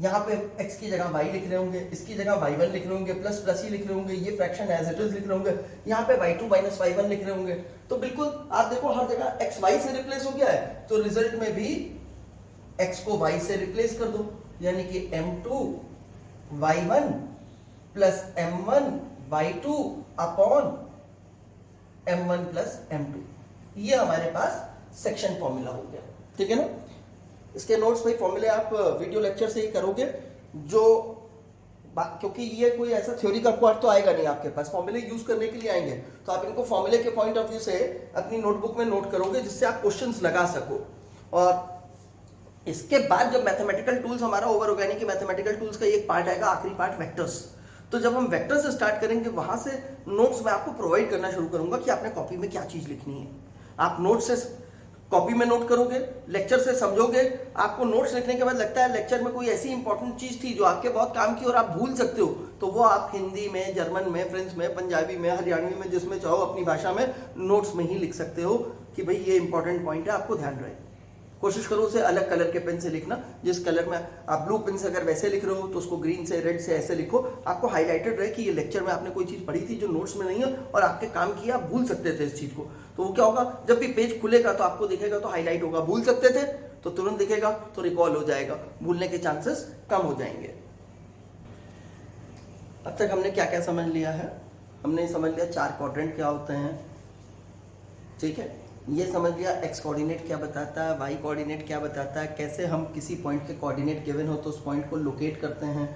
यहाँ पे x की जगह y लिख रहे होंगे, इसकी जगह y1 लिख रहे होंगे, प्लस प्लस ही लिख रहे होंगे, ये फ्रैक्शन एज इट इज लिख रहे होंगे, यहाँ पे y2 माइनस y1 लिख रहे होंगे। तो बिल्कुल आप देखो हर जगह x y से रिप्लेस हो गया है, तो रिजल्ट में भी x को y से रिप्लेस कर दो, यानी कि m2 y1 plus m1 y2 upon m1 plus m2। ये हमारे पास सेक्शन फॉर्मूला हो गया, ठीक है ना। इसके नोट्स भाई फॉर्मूले आप वीडियो लेक्चर से ही करोगे, जो क्योंकि ये कोई ऐसा थ्योरी का पार्ट तो आएगा नहीं आपके पास, फॉर्मूले यूज करने के लिए आएंगे, तो आप इनको फॉर्मूले के पॉइंट ऑफ व्यू से अपनी नोटबुक में नोट करोगे, जिससे आप क्वेश्चंस लगा सको। और इसके बाद जब मैथमेटिकल टूल्स हमारा ओवर होगा, यानी कि मैथमेटिकल टूल्स का एक पार्ट आएगा, आखिरी पार्ट वेक्टर्स। तो जब हम वेक्टर से स्टार्ट करेंगे, वहां से नोट्स मैं आपको प्रोवाइड करना शुरू करूंगा कि आपने कॉपी में क्या चीज लिखनी है। आप नोट से कॉपी में नोट करोगे, लेक्चर से समझोगे। आपको नोट्स लिखने के बाद लगता है लेक्चर में कोई ऐसी इंपॉर्टेंट चीज थी जो आपके बहुत काम की और आप भूल सकते हो, तो वो आप हिंदी में, जर्मन में, फ्रेंच में, पंजाबी में, हरियाणवी में, जिसमें चाहो अपनी भाषा में नोट्स में ही लिख सकते हो कि भाई ये इंपॉर्टेंट पॉइंट है, आपको ध्यान रहे। कोशिश करो उसे अलग कलर के पेन से लिखना, जिस कलर में आप ब्लू पेन से अगर वैसे लिख रहे हो तो उसको ग्रीन से, रेड से ऐसे लिखो, आपको हाईलाइटेड रहे कि ये लेक्चर में आपने कोई चीज पढ़ी थी जो नोट्स में नहीं है और आपके काम की आप भूल सकते थे इस चीज को। तो वो क्या होगा, जब भी पेज खुलेगा तो आपको दिखेगा तो हाईलाइट होगा, भूल सकते थे तो तुरंत दिखेगा तो रिकॉल हो जाएगा, भूलने के चांसेस कम हो जाएंगे। अब तक हमने क्या क्या समझ लिया है, हमने समझ लिया 4 क्वाड्रेंट क्या होते हैं, ठीक है। ये समझ लिया एक्स कोऑर्डिनेट क्या बताता है, वाई कोऑर्डिनेट क्या बताता है, कैसे हम किसी पॉइंट के कोऑर्डिनेट गिवन हो तो उस पॉइंट को लोकेट करते हैं,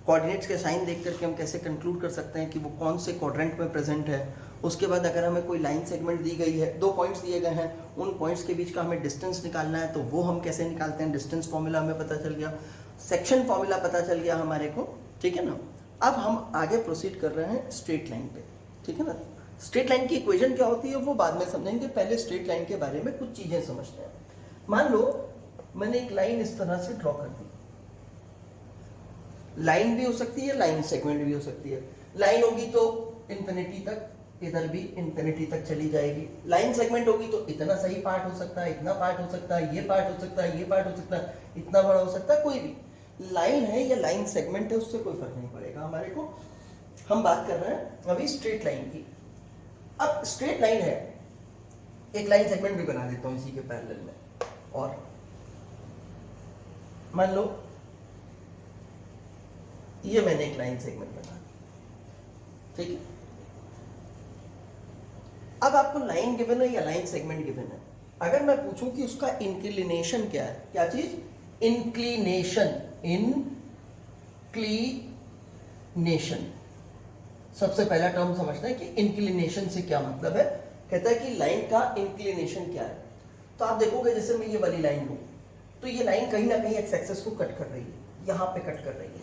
कोऑर्डिनेट्स के साइन देख करके हम कैसे कंक्लूड कर सकते हैं कि वो कौन से क्वाड्रेंट में प्रेजेंट है। उसके बाद अगर हमें कोई लाइन सेगमेंट दी गई है, 2 पॉइंट्स दिए गए हैं, उन पॉइंट्स के बीच का हमें डिस्टेंस निकालना है, तो वो हम कैसे निकालते हैं, डिस्टेंस फॉर्मूला हमें पता चल गया, सेक्शन फॉर्मूला पता चल गया हमारे को, ठीक है ना। अब हम आगे प्रोसीड कर रहे हैं स्ट्रेट लाइन पे, ठीक है ना। स्ट्रेट लाइन की इक्वेशन क्या होती है वो बाद में समझेंगे, पहले स्ट्रेट लाइन के बारे में कुछ चीजें समझते हैं। मान लो मैंने एक लाइन इस तरह से ड्रॉ कर दी, लाइन भी हो सकती है, लाइन सेगमेंट भी हो सकती है। लाइन होगी तो इंफिनिटी तक, इधर भी इंफिनिटी तक चली जाएगी। लाइन सेगमेंट होगी तो इतना सही पार्ट हो सकता है, इतना पार्ट हो सकता है, ये पार्ट हो सकता है, ये पार्ट हो सकता है, इतना बड़ा हो सकता है, कोई भी। लाइन है या लाइन सेगमेंट है उससे कोई फर्क नहीं पड़ेगा हमारे को। हम बात कर रहे हैं अभी स्ट्रेट लाइन की। अब स्ट्रेट लाइन है, एक लाइन सेगमेंट भी बना देता हूं इसी के पैरेलल में, और मान लो ये मैंने एक लाइन सेगमेंट बना, ठीक है। अब आपको लाइन गिवन है या लाइन सेगमेंट गिवन है, अगर मैं पूछूं कि उसका इंक्लिनेशन क्या है, क्या चीज, इंक्लिनेशन, इंक्लिनेशन। सबसे पहला टर्म समझते हैं कि इंक्लिनेशन से क्या मतलब है। कहता है कि लाइन का इंक्लिनेशन क्या है। तो आप देखोगे जैसे मैं ये वाली लाइन लूं तो ये लाइन कहीं ना कहीं एक्स एक्सिस को कट कर रही है, यहां पे कट कर रही है,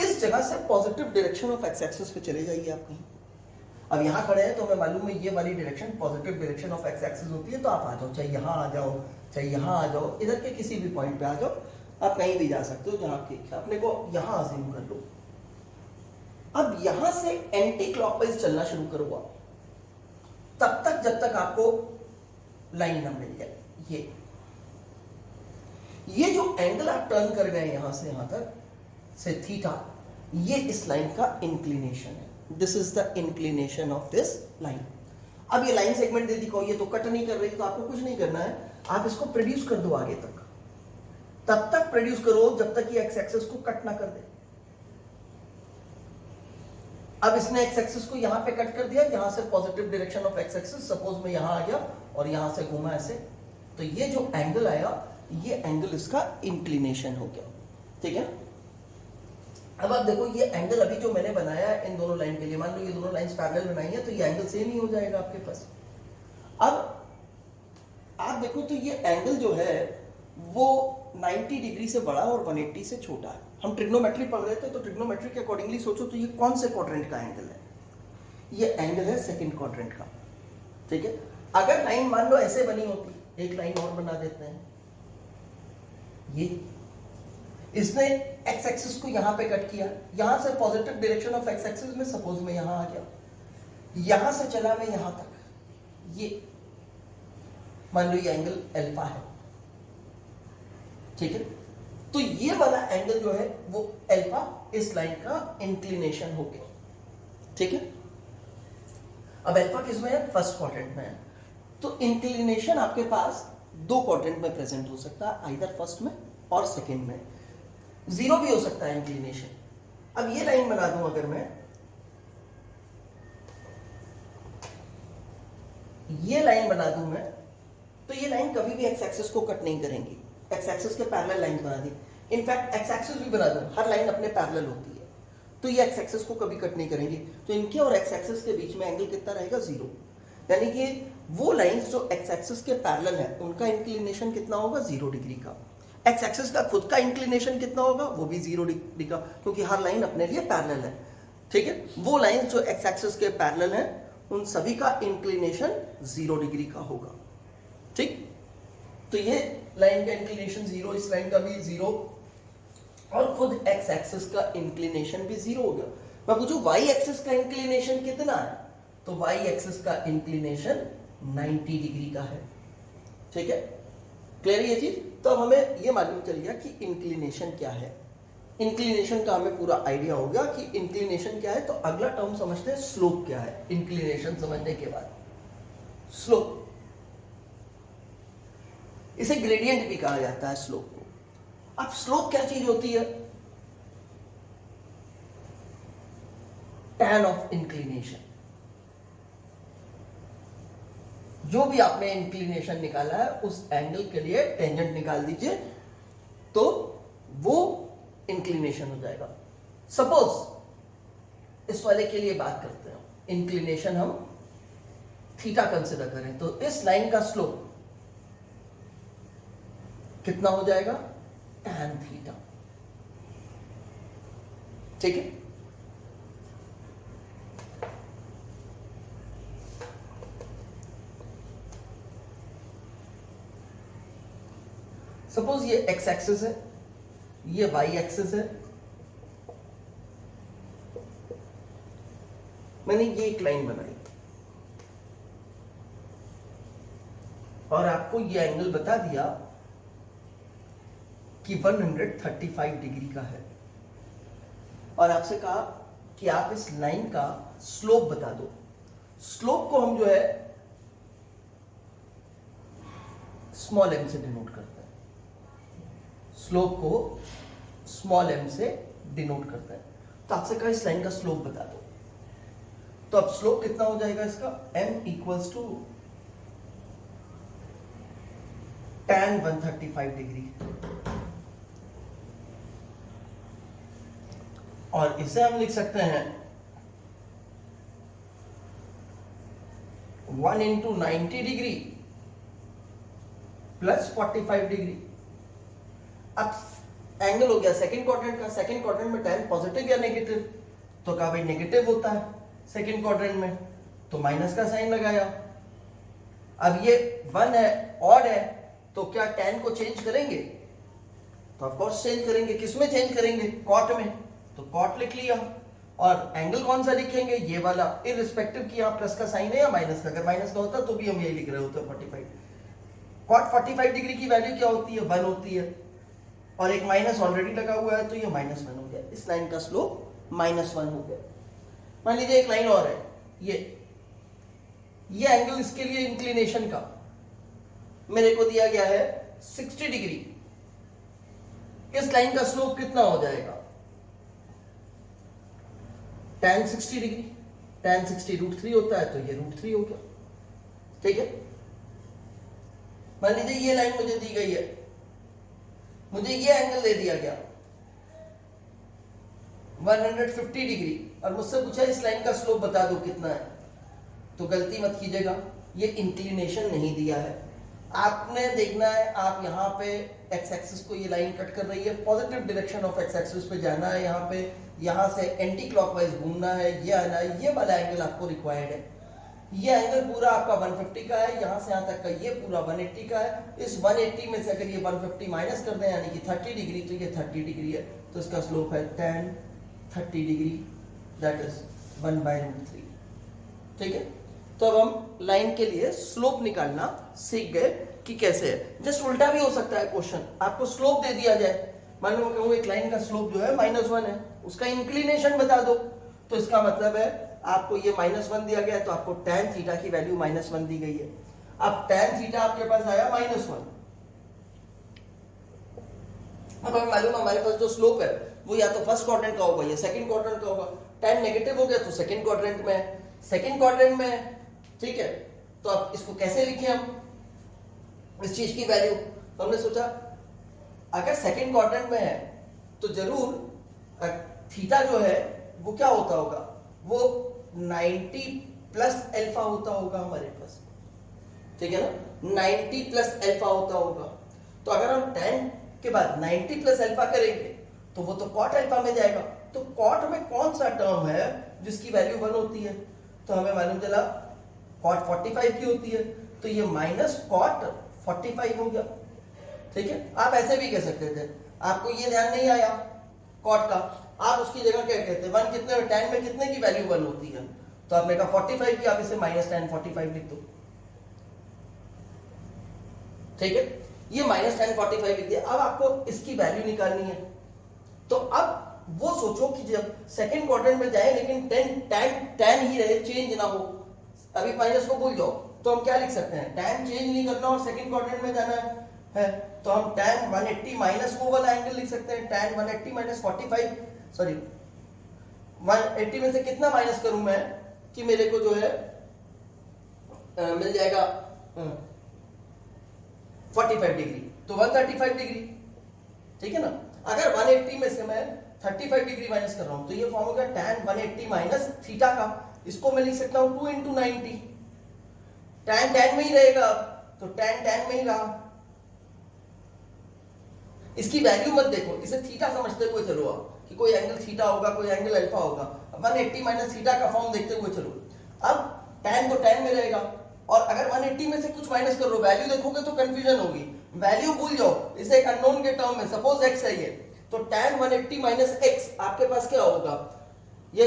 इस जगह से positive direction of x axis पे चले जाइए आप कहीं। अब यहां खड़े हैं तो हमें मालूम है ये वाली direction positive direction of x axis होती है, तो आप आ जाओ, चाहे यहां आ जाओ, चाहे यहां आ जाओ, इधर के किसी भी पॉइंट पे आ जाओ, आप कहीं भी जा सकते हो जहां आपकी इच्छा। अपने को यहां अज्यूम कर लो। अब यहां से एंटी क्लॉकवाइज चलना शुरू करो आप, तब तक जब तक आपको लाइन ना मिल जाए। ये जो एंगल आप टर्न कर गए यहां से यहां तक से थीटा, ये इस लाइन का इंक्लिनेशन है। This is the inclination of this line. अब ये लाइन सेगमेंट दे दी को, ये तो कट नहीं कर रही, तो आपको कुछ नहीं करना है, आप इसको प्रोड्यूस कर दो आगे तक, तब तक प्रोड्यूस करो जब तक ये एक्स एक्सिस को कट ना कर दे। अब इसने एक्स एक्सिस को यहां पे कट कर दिया, यहां से positive direction of x axis, suppose मैं यहां आ गया और यहां से घूमा ऐसे, तो ये जो एंगल आया, ये एंगल इसका इंक्लिनेशन हो गया, ठीक है। अब आप देखो ये एंगल अभी जो मैंने बनाया है इन दोनों लाइन के लिए, मान लो ये दोनों लाइंस पैरेलल बनाई है, तो ये एंगल सेम ही हो जाएगा आपके पास। अब आप देखो तो ये एंगल जो है वो 90 डिग्री से बड़ा और 180 से छोटा है। हम ट्रिग्नोमेट्री पढ़ रहे थे, तो ट्रिग्नोमेट्री के अकॉर्डिंगली सोचो तो ये कौन से क्वाड्रेंट का एंगल है, ये एंगल है सेकंड क्वाड्रेंट का, ठीक है। अगर लाइन मान लो ऐसे बनी होती, एक लाइन और बना देते हैं, ये इसने एक्स एक्सिस को यहां पे कट किया, यहां से positive direction of x axis में सपोज मैं यहां आ गया, यहां से चला मैं यहां तक, ये मान लो ये एंगल अल्फा है, ठीक है। तो ये वाला एंगल जो है वो अल्फा इस लाइन का इंक्लिनेशन हो गया, ठीक है। अब अल्फा किसमें है? फर्स्ट क्वाड्रेंट में है। तो इंक्लिनेशन आपके पास दो क्वाड्रेंट में प्रेजेंट हो सकता है, आइदर फर्स्ट में और सेकंड में, जीरो भी हो सकता है इंक्लिनेशन। अब ये लाइन बना दूं अगर मैं, ये लाइन बना दूं मैं, तो ये लाइन कभी भी एक्स एक्सिस को कट नहीं करेंगी, एक्स एक्सिस के पैरेलल लाइन बना दी। इनफैक्ट एक्स एक्सिस भी बना दूं, हर लाइन अपने पैरेलल होती है, तो ये एक्स एक्सिस को कभी कट नहीं करेंगी। तो इनके और एक्स एक्सिस के बीच में एंगल कितना रहेगा? जीरो। यानी कि वो लाइंस जो एक्स एक्सिस के पैरेलल है उनका इंक्लिनेशन कितना होगा? 0 डिग्री का। एक्स एक्सिस का खुद का इंक्लिनेशन कितना होगा? वो भी 0 डिग्री का, क्योंकि हर लाइन अपने लिए पैरेलल है, ठीक है। वो लाइंस जो एक्स एक्सिस के पैरेलल हैं उन सभी का इंक्लिनेशन 0 डिग्री का होगा, ठीक। तो ये लाइन का इंक्लिनेशन 0, इस लाइन का भी 0, और खुद एक्स एक्सिस का इंक्लिनेशन भी 0 हो गया। मैं पूछूं वाई एक्सिस का इंक्लिनेशन कितना है? तो वाई एक्सिस का इंक्लिनेशन 90 डिग्री का है, ठीक है। क्लियर ये चीज? तो अब हमें ये मालूम चल गया कि इंक्लिनेशन क्या है, इंक्लिनेशन का हमें पूरा आइडिया हो गया कि इंक्लिनेशन क्या है। तो अगला टर्म समझते हैं स्लोप क्या है। इंक्लिनेशन समझने के बाद स्लोप, इसे ग्रेडियंट भी कहा जाता है स्लोप को। अब स्लोप क्या चीज होती है? tan of inclination. जो भी आपने इंक्लिनेशन निकाला है उस एंगल के लिए टेंजेंट निकाल दीजिए, तो वो इंक्लिनेशन हो जाएगा। सपोज इस वाले के लिए बात करते हैं, इंक्लिनेशन हम थीटा कंसिडर करें, तो इस लाइन का स्लोप कितना हो जाएगा? tan थीटा, ठीक है। सपोज ये एक्स एक्सिस है, ये वाई एक्सिस है, मैंने ये एक लाइन बनाई और आपको ये एंगल बता दिया कि 135 डिग्री का है, और आपसे कहा कि आप इस लाइन का स्लोप बता दो। स्लोप को हम जो है स्मॉल एम से डिनोट करते हैं, स्लोप को स्मॉल एम से डिनोट करते हैं। तो आपसे कहा इस लाइन का स्लोप बता दो, तो अब स्लोप कितना हो जाएगा इसका? m equals to tan 135 degree, और इसे हम लिख सकते हैं 1 इंटू 90 डिग्री प्लस 45 डिग्री। अब एंगल हो गया सेकंड क्वाड्रेंट का, सेकंड क्वाड्रेंट में tan पॉजिटिव या नेगेटिव? तो कहा भाई नेगेटिव होता है सेकंड क्वाड्रेंट में, तो माइनस का साइन लगाया। अब ये 1 है, ऑड है, तो क्या tan को चेंज करेंगे? तो ऑफ कोर्स चेंज करेंगे। किसमें चेंज करेंगे? कॉट में, तो कॉट लिख लिया। और एंगल कौन सा लिखेंगे? ये वाला, इररिस्पेक्टिव कि यहाँ प्लस का साइन है या माइनस का। अगर माइनस का होता तो भी हम यही लिख रहे होते 45। कॉट 45 डिग्री की वैल्यू क्या होती है? 1 होती है, और एक माइनस ऑलरेडी लगा हुआ है, तो ये -1 हो गया। इस लाइन का स्लोप -1 हो गया। मान लीजिए एक लाइन और है, ये एंगल इसके लिए इंक्लिनेशन का मेरे को दिया गया है 60 डिग्री। इस लाइन का स्लोप कितना हो जाएगा? tan 60 डिग्री, tan 60 √3 होता है, तो ये √3 हो गया, ठीक है। मान लीजिए ये लाइन मुझे दी गई है, मुझे ये एंगल दे दिया गया 150 डिग्री, और मुझसे पूछा इस लाइन का स्लोप बता दो कितना है। तो गलती मत कीजिएगा, ये इंक्लिनेशन नहीं दिया है। आपने देखना है, आप यहाँ पे एक्स एक्सिस को ये लाइन कट कर रही है, positive direction of x axis पे जाना है, यहाँ पे यहाँ से एंटी क्लॉकवाइज घूमना है, ये आना है, ये वाला एंगल आपको रिक्वायर्ड है। ये एंगल पूरा आपका 150 का है, यहां से यहां तक का ये पूरा 180 का है। इस 180 में से अगर ये 150 माइनस कर दें यानी कि 30 डिग्री, तो ये 30 डिग्री है, तो इसका स्लोप है tan 30 डिग्री, दैट इज 1/√3। ठीक है, तो अब हम लाइन के लिए स्लोप निकालना सीख गए कि कैसे है। जस्ट उल्टा भी हो सकता है क्वेश्चन, आपको स्लोप दे दिया जाए, मान लो मैं कहूँ एक लाइन का स्लोप जो है -1 है, उसका इंक्लिनेशन बता दो, तो इसका मतलब है आपको ये -1 दिया गया है, तो आपको tan थीटा की वैल्यू -1 दी गई है। अब tan थीटा आपके पास आया -1। अब हमें मालूम हमारे पास जो स्लोप है वो या तो फर्स्ट क्वाड्रेंट का होगा या सेकंड क्वाड्रेंट का होगा। tan नेगेटिव हो गया तो सेकंड क्वाड्रेंट में है, सेकंड क्वाड्रेंट में है। ठीक है, तो अब इसको कैसे लिखें हम इस चीज की वैल्यू? तो हमने सोचा अगर सेकंड क्वाड्रेंट में है तो जरूर थीटा जो है वो क्या होता होगा, वो 90 प्लस अल्फा होता होगा हमारे पास। ठीक है ना, 90 प्लस अल्फा होता होगा। तो अगर हम tan के बाद 90 प्लस अल्फा करेंगे तो वो तो cot अल्फा में जाएगा। तो cot में कौन सा टर्म है जिसकी वैल्यू 1 होती है? तो हमें मालूम चला cot 45 की होती है, तो ये माइनस cot 45 हो गया। ठीक है, आप ऐसे भी कह सकते थे, आपको ये ध्यान नहीं आया cot का, आप उसकी जगह क्या कहते हैं 1 कितने में, tan में कितने की वैल्यू 1 होती है, तो आपने कहा 45 की, आप इसे -tan 45 लिख दो। ठीक है, ये -tan 45 लिख दिया। अब आपको इसकी वैल्यू निकालनी है, तो अब वो सोचो कि जब सेकंड क्वाड्रेंट में जाए लेकिन tan ही रहे, चेंज ना हो, अभी माइनस को भूल जाओ, तो हम क्या लिख सकते हैं, tan चेंज नहीं करना और सेकंड क्वाड्रेंट में जाना है, तो हम tan 180 माइनस वो वाला एंगल लिख सकते हैं, tan 180 माइनस 45, सॉरी 180 में से कितना माइनस करूं मैं कि मेरे को जो है मिल जाएगा 45 डिग्री, तो 135 डिग्री। ठीक है ना, अगर 180 में से मैं 35 डिग्री माइनस कर रहा हूं तो ये फॉर्म होगा tan 180 माइनस थीटा का, इसको मैं लिख सकता हूं 2 × 90, tan में ही रहेगा, तो tan में ही रहा। इसकी वैल्यू मत देखो, इसे थीटा समझते हुए चलो आप कि कोई एंगल थीटा होगा, कोई एंगल अल्फा होगा। 180 माइनस थीटा का फॉर्म देखते हुए चलो। अब tan तो tan में रहेगा, और अगर 180 में से कुछ माइनस कर लो, वैल्यू देखोगे तो कंफ्यूजन होगी, वैल्यू भूल जाओ, इसे एक अननोन के टर्म में, सपोज x है ये, तो tan 180 माइनस x आपके पास क्या होगा, ये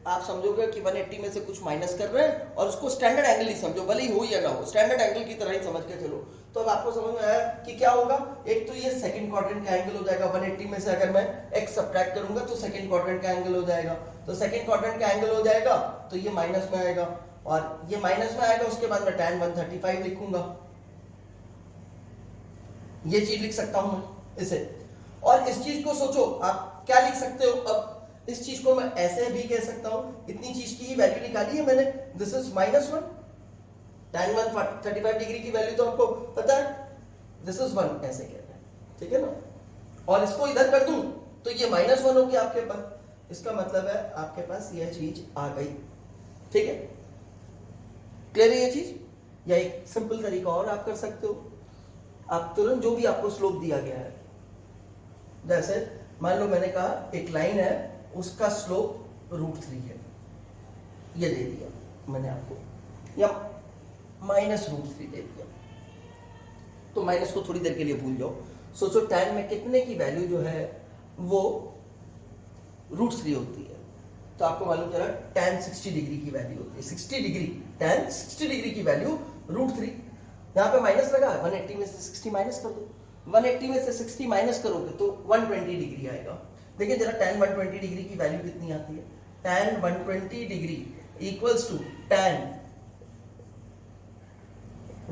आप समझोगे कि 180 में से कुछ माइनस कर रहे हैं और उसको स्टैंडर्ड एंगल ही समझो, भले ही हो या ना हो, स्टैंडर्ड एंगल की तरह ही समझ के चलो। तो अब आपको समझ में आया कि क्या होगा, एक तो ये सेकंड क्वाड्रेंट का एंगल हो जाएगा, 180 में से अगर मैं x सब्ट्रैक्ट करूंगा तो सेकंड क्वाड्रेंट का एंगल हो जाएगा, तो सेकंड क्वाड्रेंट का एंगल हो जाएगा, तो ये माइनस में आएगा, और ये माइनस में आएगा, उसके बाद मैं tan 135 लिखूंगा, ये चीज लिख सकता हूं मैं इसे। और इस चीज को सोचो आप क्या लिख सकते हो, अब इस चीज को मैं ऐसे भी कह सकता हूं, इतनी चीज की वैल्यू निकाली है मैंने, दिस इज -1, tan 135 डिग्री की वैल्यू तो आपको पता है, दिस इज 1 ऐसे कहते हैं। ठीक है ना, और इसको इधर कर दूं तो ये -1 हो गया आपके पास, इसका मतलब है आपके पास यह चीज आ गई। ठीक है, क्लियर है ये चीज? या एक सिंपल तरीका और आप कर सकते हो, आप तुरंत जो भी आपको स्लोप दिया गया है, जैसे मान लो मैंने कहा एक लाइन है उसका स्लोप √3 है, ये दे दिया मैंने आपको, या -√3 दे दिया, तो माइनस को थोड़ी देर के लिए भूल जाओ, सोचो tan में कितने की वैल्यू जो है वो √3 होती है, तो आपको मालूम चला tan 60 डिग्री की वैल्यू होती है, 60 डिग्री, tan 60 डिग्री की वैल्यू √3, यहाँ पे माइनस लगा, 180 में से 60 माइनस कर दो, 180 में से 60 माइनस करोगे तो 120 डिग्री आएगा। देखिए जरा tan 120 डिग्री की वैल्यू कितनी आती है, tan 120 degree equals to tan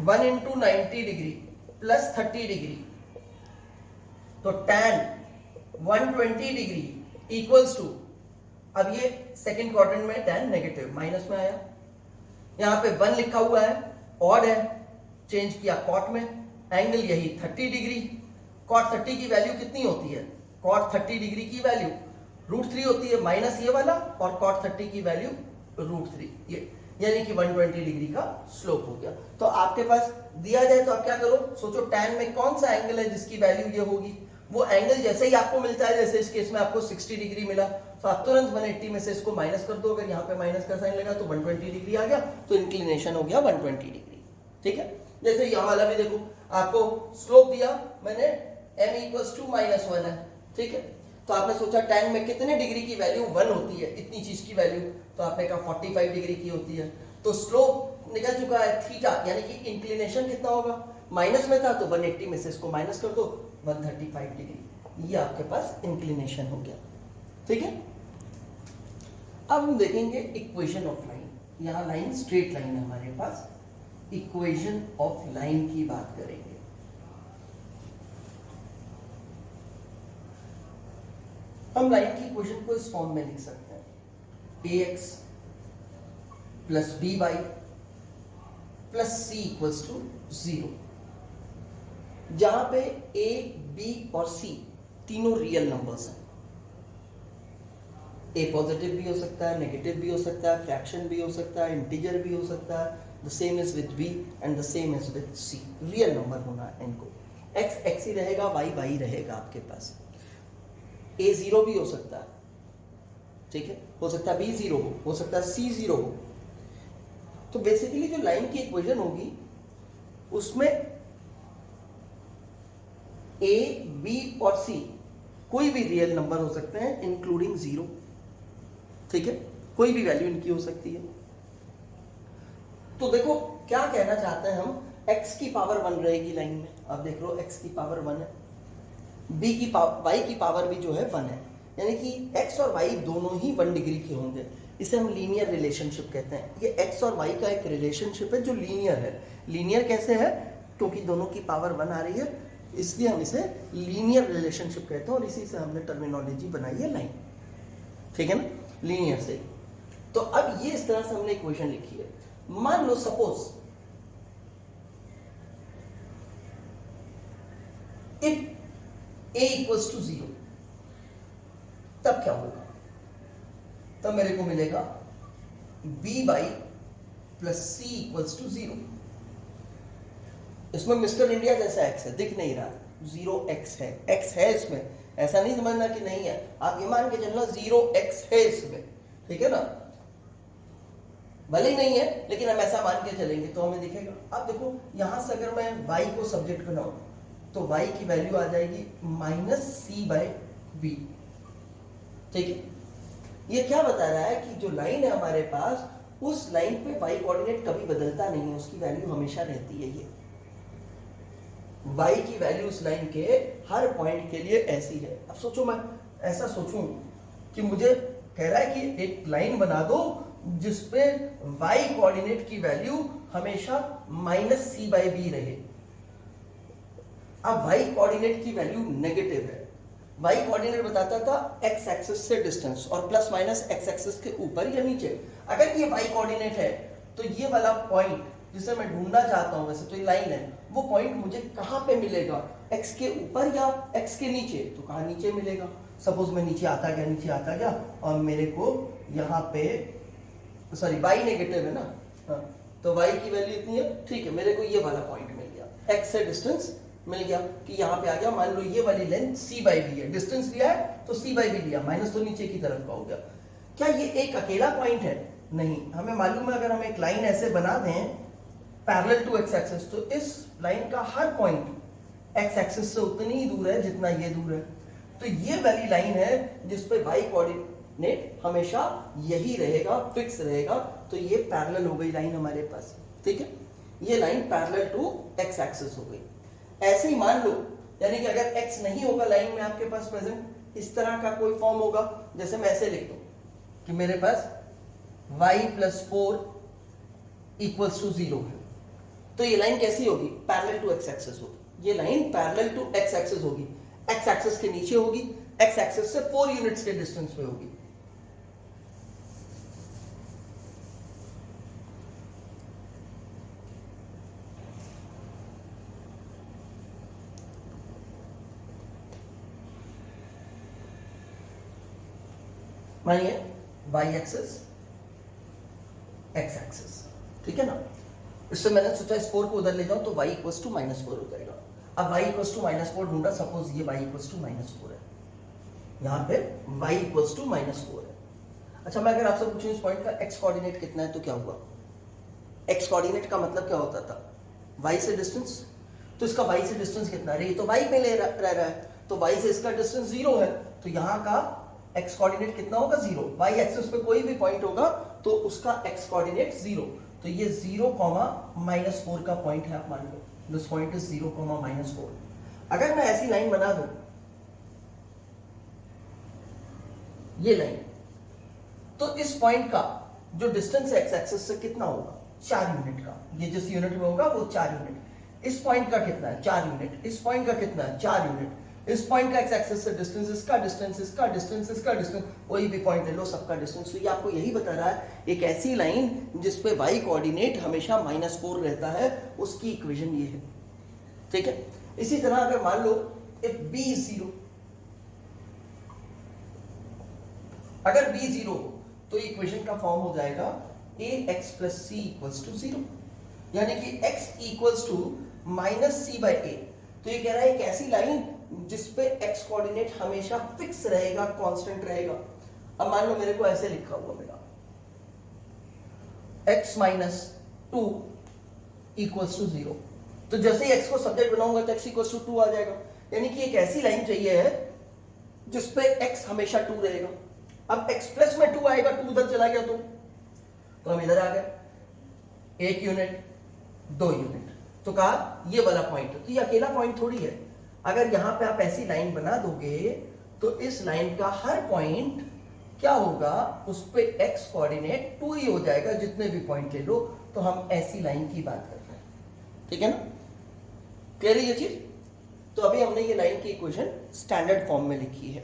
1 × 90 degree plus 30 degree, तो tan 120 डिग्री इक्वल्स टू, अब ये सेकंड क्वाड्रेंट में tan नेगेटिव माइनस में आया, यहाँ पे 1 लिखा हुआ है, ऑड है, चेंज किया cot में, एंगल यही 30 डिग्री, cot 30 की वैल्यू कितनी होती है, cot 30 डिग्री की वैल्यू √3 होती है, माइनस ये वाला, और cot 30 की वैल्यू √3, ये यानी कि 120 डिग्री का स्लोप हो गया। तो आपके पास दिया जाए तो आप क्या करो, सोचो tan में कौन सा एंगल है जिसकी वैल्यू ये होगी, वो एंगल जैसे ही आपको मिलता है, जैसे इस केस में आपको 60 डिग्री मिला, तो आप तुरंत 180 में से इसको माइनस कर दो, अगर यहाँ पे माइनस का साइन लगा तो 120 डिग्री आ गया, तो इंक्लिनेशन हो गया 120 डिग्री। ठीक है, जैसे यहाँ वाला भी देखो, आपको स्लोप दिया मैंने m इक्वल्स टू -1 है। ठीक है, तो आपने सोचा टैन में कितने डिग्री की वैल्यू 1 होती है, इतनी चीज की वैल्यू, तो आपने कहा 45 डिग्री की होती है, तो स्लोप निकल चुका है थीटा, यानी कि इंक्लिनेशन कितना होगा, माइनस में था तो 180 में से इसको माइनस कर दो 135 डिग्री, ये आपके पास इंक्लिनेशन हो गया। ठीक है, अब हम देखेंगे इक्वेशन ऑफ लाइन। यहाँ लाइन स्ट्रेट लाइन है हमारे पास, इक्वेशन ऑफ लाइन की बात करेंगे। हम लाइन की इक्वेशन को इस फॉर्म में लिख सकते हैं, ax plus by plus c equals to 0, जहां पे a, b और c तीनों रियल नंबर्स हैं। a पॉजिटिव भी हो सकता है, नेगेटिव भी हो सकता है, फ्रैक्शन भी हो सकता है, इंटीजर भी हो सकता है। The same is with b and the same is with c, real number होना है इनको। x x ही रहेगा, y y रहेगा आपके पास। a 0 भी हो सकता है, ठीक है, हो सकता है b 0 हो सकता है c 0 हो। तो बेसिकली जो लाइन की इक्वेशन होगी उसमें a, b और c कोई भी रियल नंबर हो सकते हैं इंक्लूडिंग 0। ठीक है, कोई भी वैल्यू इनकी हो सकती है। तो देखो क्या कहना चाहते हैं हम, x की पावर 1 रहेगी लाइन में, आप देख लो x की पावर 1 है, y की पावर भी जो है 1 है, यानी कि x और y दोनों ही 1 डिग्री के होंगे। इसे हम लीनियर रिलेशनशिप कहते हैं। ये x और y का एक रिलेशनशिप है जो लीनियर है। लीनियर कैसे है, क्योंकि दोनों की पावर 1 आ रही है, इसलिए हम इसे लीनियर रिलेशनशिप कहते हैं, और इसी से हमने टर्मिनोलॉजी बनाई है लाइन। ठीक है ना, लीनियर से। तो अब ये इस तरह से हमने इक्वेशन लिखी है। मान लो suppose if a equals to 0, तब क्या होगा, तब मेरे को मिलेगा by plus c equals to 0। इसमें मिस्टर इंडिया जैसा x है, दिख नहीं रहा, 0x है, x है इसमें, ऐसा नहीं समझना कि नहीं है, आप ये मान के चलना 0x है इसमें। ठीक है ना, भले ही नहीं है लेकिन हम ऐसा मान के चलेंगे तो हमें दिखेगा। अब देखो यहां से अगर मैं y को सब्जेक्ट बनाऊं तो y की वैल्यू आ जाएगी -c/b। ठीक है, ये क्या बता रहा है कि जो लाइन है हमारे पास, उस लाइन पे y कोऑर्डिनेट कभी बदलता नहीं है, उसकी वैल्यू हमेशा रहती है। ये y की वैल्यू उस लाइन के हर पॉइंट के लिए ऐसी है। अब सोचो, मैं ऐसा सोचूं कि मुझे कह रहा है कि एक लाइन बना दो जिसपे y कोऑर्डिनेट की वैल्यू हमेशा -c/b रहे। अब y कोऑर्डिनेट की वैल्यू नेगेटिव है। y कोऑर्डिनेट बताता था x एक्सिस से डिस्टेंस और प्लस माइनस x एक्सिस के ऊपर या नीचे। अगर ये y कोऑर्डिनेट है तो ये वाला पॉइंट जिसे मैं ढूंढना चाहता हूं, वैसे तो ये लाइन है, वो पॉइंट मुझे कहां पे मिलेगा, x के ऊपर या x के नीचे, तो कहां नीचे मिलेगा। सपोज मैं नीचे आता गया और मेरे को यहाँ पे सॉरी y नेगेटिव है ना, हाँ, तो y की वैल्यू इतनी है, ठीक है, मेरे को ये वाला पॉइंट मिल गया, x से डिस्टेंस मिल गया कि यहाँ पे आ गया। मान लो ये वाली लेंथ c/b है, डिस्टेंस लिया है तो c/b लिया, माइनस तो नीचे की तरफ का हो गया। क्या ये एक अकेला पॉइंट है? नहीं, हमें मालूम है अगर हम एक लाइन ऐसे बना दें पैरेलल टू x एक्सिस, तो इस लाइन का हर पॉइंट x एक्सिस से उतनी ही दूर है जितना ये दूर है। तो ये वाली लाइन है जिसपे y कोऑर्डिनेट हमेशा यही रहेगा, फिक्स रहेगा, तो ये पैरेलल हो गई लाइन हमारे पास। ठीक है, ये line parallel to x axis हो गई। ऐसे ही मान लो, यानी कि अगर x नहीं होगा लाइन में आपके पास प्रेजेंट, इस तरह का कोई फॉर्म होगा, जैसे मैं ऐसे लिख दूं कि मेरे पास y प्लस 4 इक्वल्स टू 0 है, तो ये लाइन कैसी होगी, पैरेलल टू x एक्सिस होगी। ये line parallel to x axis होगी, x एक्सिस के नीचे होगी, x एक्सिस से 4 यूनिट्स के डिस्टेंस पे होगी। मानिए y एक्सिस x एक्सिस, ठीक है ना। इससे मैंने सोचा इस 4 को उधर ले जाऊं तो y इक्वल्स टू -4 हो जाएगा। अब y इक्वल्स टू -4 ढूंढा, सपोज ये y इक्वल्स टू -4 है, यहाँ पे y इक्वल्स टू -4 है। अच्छा, मैं अगर आपसे पूछूं इस पॉइंट का x कोऑर्डिनेट कितना है तो क्या हुआ? x कोऑर्डिनेट का मतलब क्या होता था? y से डिस्टेंस। तो इसका y से डिस्टेंस कितना है? ये तो y पे ले रह रहा है, तो y से इसका डिस्टेंस 0 है, तो यहाँ का x कोऑर्डिनेट कितना होगा? 0। y एक्सिस पे कोई भी पॉइंट होगा तो उसका x कोऑर्डिनेट 0, तो ये 0, -4 का पॉइंट है, आप मान लो दिस पॉइंट इज 0, -4। अगर मैं ऐसी लाइन बना दूं, ये लाइन, तो इस पॉइंट का जो डिस्टेंस है x एक्सिस से कितना होगा? 4 यूनिट का। ये जिस यूनिट में होगा वो 4 यूनिट। इस पॉइंट का कितना है? 4 यूनिट। इस पॉइंट का कितना है? 4 यूनिट। इस पॉइंट का x एक्सिस से डिस्टेंस, इसका डिस्टेंस, इसका डिस्टेंस, इसका डिस्टेंस, कोई भी पॉइंट ले लो, सबका डिस्टेंस। तो ये आपको यही बता रहा है एक ऐसी लाइन जिस पे y कोऑर्डिनेट हमेशा -4 रहता है, उसकी इक्वेशन ये है। ठीक है। इसी तरह अगर मान लो इफ b is 0, अगर b 0 तो इक्वेशन का फॉर्म हो जाएगा ax + c = 0, यानी कि x = -c/a। तो ये कह रहा है एक ऐसी लाइन जिसपे x कोऑर्डिनेट हमेशा फिक्स रहेगा, कांस्टेंट रहेगा। अब मान लो मेरे को ऐसे लिखा हुआ मेरा x - 2 = 0, तो जैसे ही x को सब्जेक्ट बनाऊंगा तो x = 2 आ जाएगा, यानी कि एक ऐसी लाइन चाहिए है जिसपे x हमेशा 2 रहेगा। अब x प्लस में 2 आएगा, 2 उधर चला गया तो हम इधर आ गए, 1 यूनिट, 2 यूनिट, तो कहा ये वाला पॉइंट। तो ये अकेला पॉइंट थोड़ी है। अगर यहां पे आप ऐसी लाइन बना दोगे तो इस लाइन का हर पॉइंट क्या होगा? उस पे x कोऑर्डिनेट 2 ही हो जाएगा, जितने भी पॉइंट ले लो। तो हम ऐसी लाइन की बात कर रहे हैं, ठीक है ना? क्लियर है ये चीज? तो अभी हमने ये लाइन की इक्वेशन स्टैंडर्ड फॉर्म में लिखी है।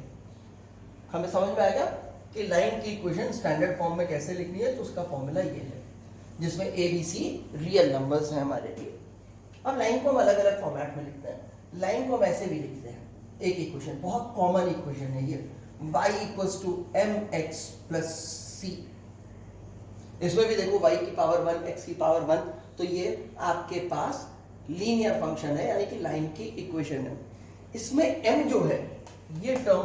हमें समझ में आ गया कि लाइन की इक्वेशन स्टैंडर्ड फॉर्म में कैसे लिखनी है। तो उसका फॉर्मूला ये है, जिसमें a b c real numbers हैं हमारे लिए। अब लाइन को हम अलग अलग फॉर्मेट में लिखते हैं। लाइन को हम ऐसे भी लिखते हैं, एक इक्वेशन, बहुत कॉमन इक्वेशन है ये, y = mx + c। इसमें भी देखो y की पावर 1, x की पावर 1, तो ये आपके पास लीनियर फंक्शन है, यानी कि लाइन की इक्वेशन है। इसमें m जो है, ये टर्म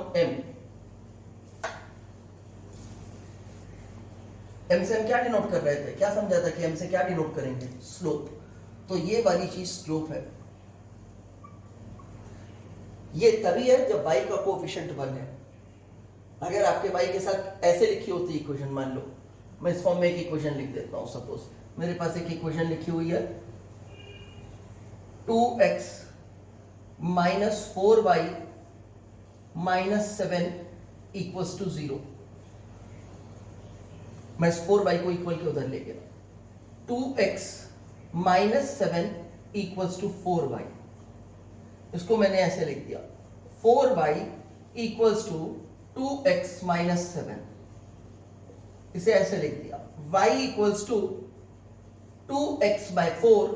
m से हम क्या डिनोट कर रहे थे? क्या समझा था कि m से क्या डिनोट करेंगे? स्लोप। तो ये वाली चीज स्लोप है। ये तभी है जब y का कोएफिशिएंट 1 है। अगर आपके y के साथ ऐसे लिखी होती इक्वेशन, मान लो मैं इस फॉर्म में एक इक्वेशन लिख देता हूं। सपोज मेरे पास एक इक्वेशन लिखी हुई है, 2x - 4y - 7 = 0। मैं इस 4y को इक्वल के उधर ले गया, 2x - 7 = 4y। इसको मैंने ऐसे लिख दिया, 4y = 2x - 7। इसे ऐसे लिख दिया, y = 2x/4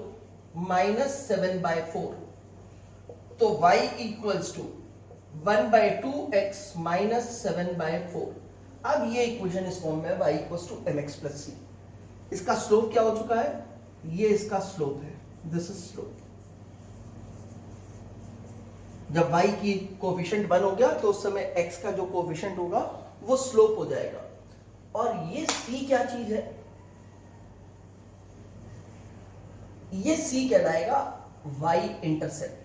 - 7/4। तो y = 1/2x - 7/4। अब ये इक्वेशन इस फॉर्म में y = mx + c। इसका स्लोप क्या हो चुका है? ये इसका स्लोप है, दिस इज स्लोप। जब y की कोएफिशिएंट 1 हो गया तो उस समय x का जो कोएफिशिएंट होगा वो स्लोप हो जाएगा। और ये c क्या चीज है? ये c कहलाएगा y इंटरसेप्ट।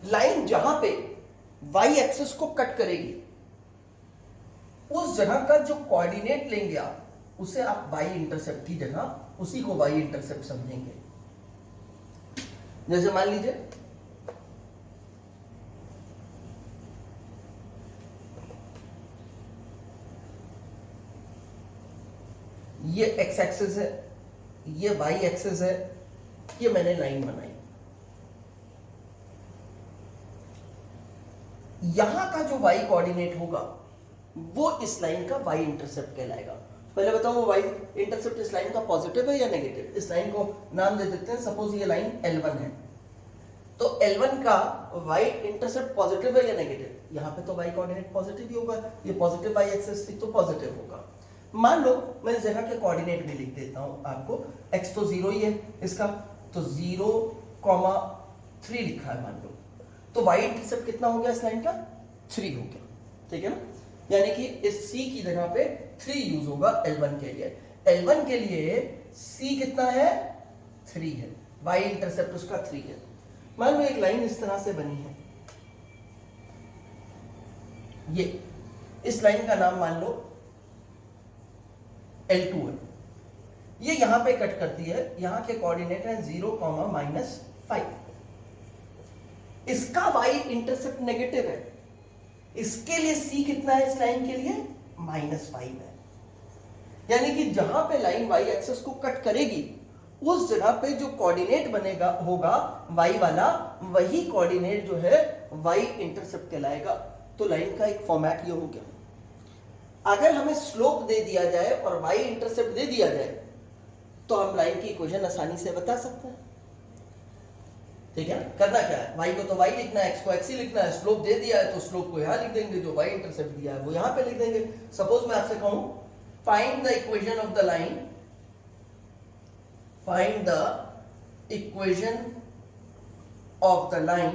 लाइन जहां पे y एक्सिस को कट करेगी, उस जगह का जो कोऑर्डिनेट लेंगे आप, उसे आप y इंटरसेप्ट की जगह उसी को y इंटरसेप्ट समझेंगे। जैसे मान लीजिए ये x एक्सिस है, ये y एक्सिस है, ये मैंने लाइन बनाई। यहां का जो y कोऑर्डिनेट होगा वो इस लाइन का y इंटरसेप्ट कहलाएगा। पहले बताओ वो y इंटरसेप्ट इस लाइन का पॉजिटिव है या नेगेटिव? इस लाइन को नाम दे देते हैं, सपोज ये लाइन L1 है, तो L1 का y इंटरसेप्ट पॉजिटिव है या नेगेटिव? यहाँ पे तो y कोऑर्डिनेट पॉजिटिव ही होगा, ये पॉजिटिव y एक्सिस थी तो पॉजिटिव होगा। मान लो मैं इस जगह के कोऑर्डिनेट भी लिख देता हूं आपको। x तो 0 ही है इसका, तो 0,3 लिखा है मान लो, तो y इंटरसेप्ट कितना हो गया इस लाइन का? 3 हो गया, ठीक है ना। यानी कि इस c की जगह पे 3 यूज होगा L1 के लिए। L1 के लिए c कितना है? 3 है, y इंटरसेप्ट उसका 3 है। मान लो एक लाइन इस तरह से बनी है, ये इस लाइन का नाम मान लो L2 है, ये यहां पे कट करती है, यहां के कोऑर्डिनेट है 0,-5। इसका y इंटरसेप्ट नेगेटिव है, इसके लिए c कितना है इस लाइन के लिए? -5 है। यानी कि जहां पे लाइन y एक्सिस को कट करेगी उस जगह पे जो कोऑर्डिनेट बनेगा होगा y वाला, वही कोऑर्डिनेट जो है y इंटरसेप्ट कहलाएगा। तो लाइन का एक फॉर्मेट ये हो गया। अगर हमें स्लोप दे दिया जाए और y इंटरसेप्ट दे दिया जाए तो हम लाइन की इक्वेशन आसानी से बता सकते हैं, ठीक है। करना क्या है, y को तो y लिखना है, x को x ही लिखना है। स्लोप दे दिया है तो स्लोप को यहां लिख देंगे, जो y इंटरसेप्ट दिया है वो यहां पे लिख देंगे। सपोज मैं आपसे कहूं find the equation of the line, find the equation of the line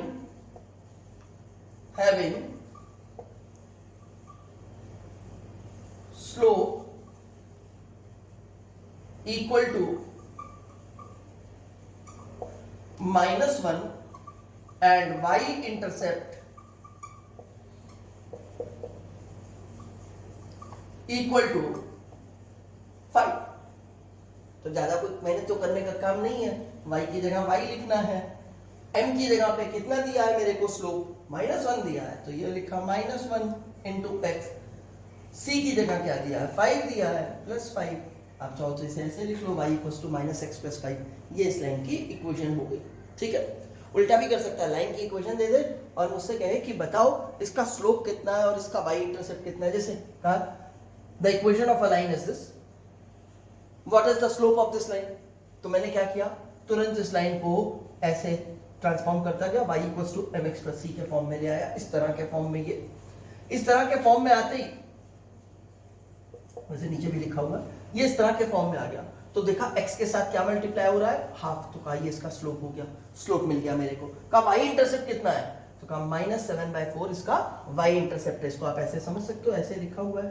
having slope equal to -1 and y intercept equal to 5। तो ज्यादा कुछ मेहनत तो करने का काम नहीं है, y की जगह y लिखना है, m की जगह पे कितना दिया है मेरे को स्लोप? -1 दिया है, तो ये लिखा -1 इंटू x। c की जगह क्या दिया है? 5 दिया है, +5। आप चाहो तो इसे ऐसे लिख लो, y = -x + 5। ये इस लाइन की इक्वेशन हो गई, ठीक है। उल्टा भी कर सकता है, लाइन की इक्वेशन दे दे और मुझसे कहे कि बताओ इसका स्लोप कितना है और इसका y इंटरसेप्ट कितना है। जैसे कहा the equation of a line is this, what is the slope of this line. तो मैंने क्या किया, तुरंत इस लाइन को ऐसे ट्रांसफॉर्म करता गया, y = mx + c के फॉर्म में ले आया, इस तरह के फॉर्म में। ये इस तरह के फॉर्म में आते ही, वैसे नीचे भी लिखा हुआ, ये इस तरह के फॉर्म में आ गया। तो देखा x के साथ क्या मल्टीप्लाई हो रहा है? हाफ। तो कहा ये इसका स्लोप हो गया, स्लोप मिल गया मेरे को। कहा y इंटरसेप्ट कितना है? तो कहा -7/4 इसका y इंटरसेप्ट है। इसको आप ऐसे समझ सकते हो, ऐसे लिखा हुआ है,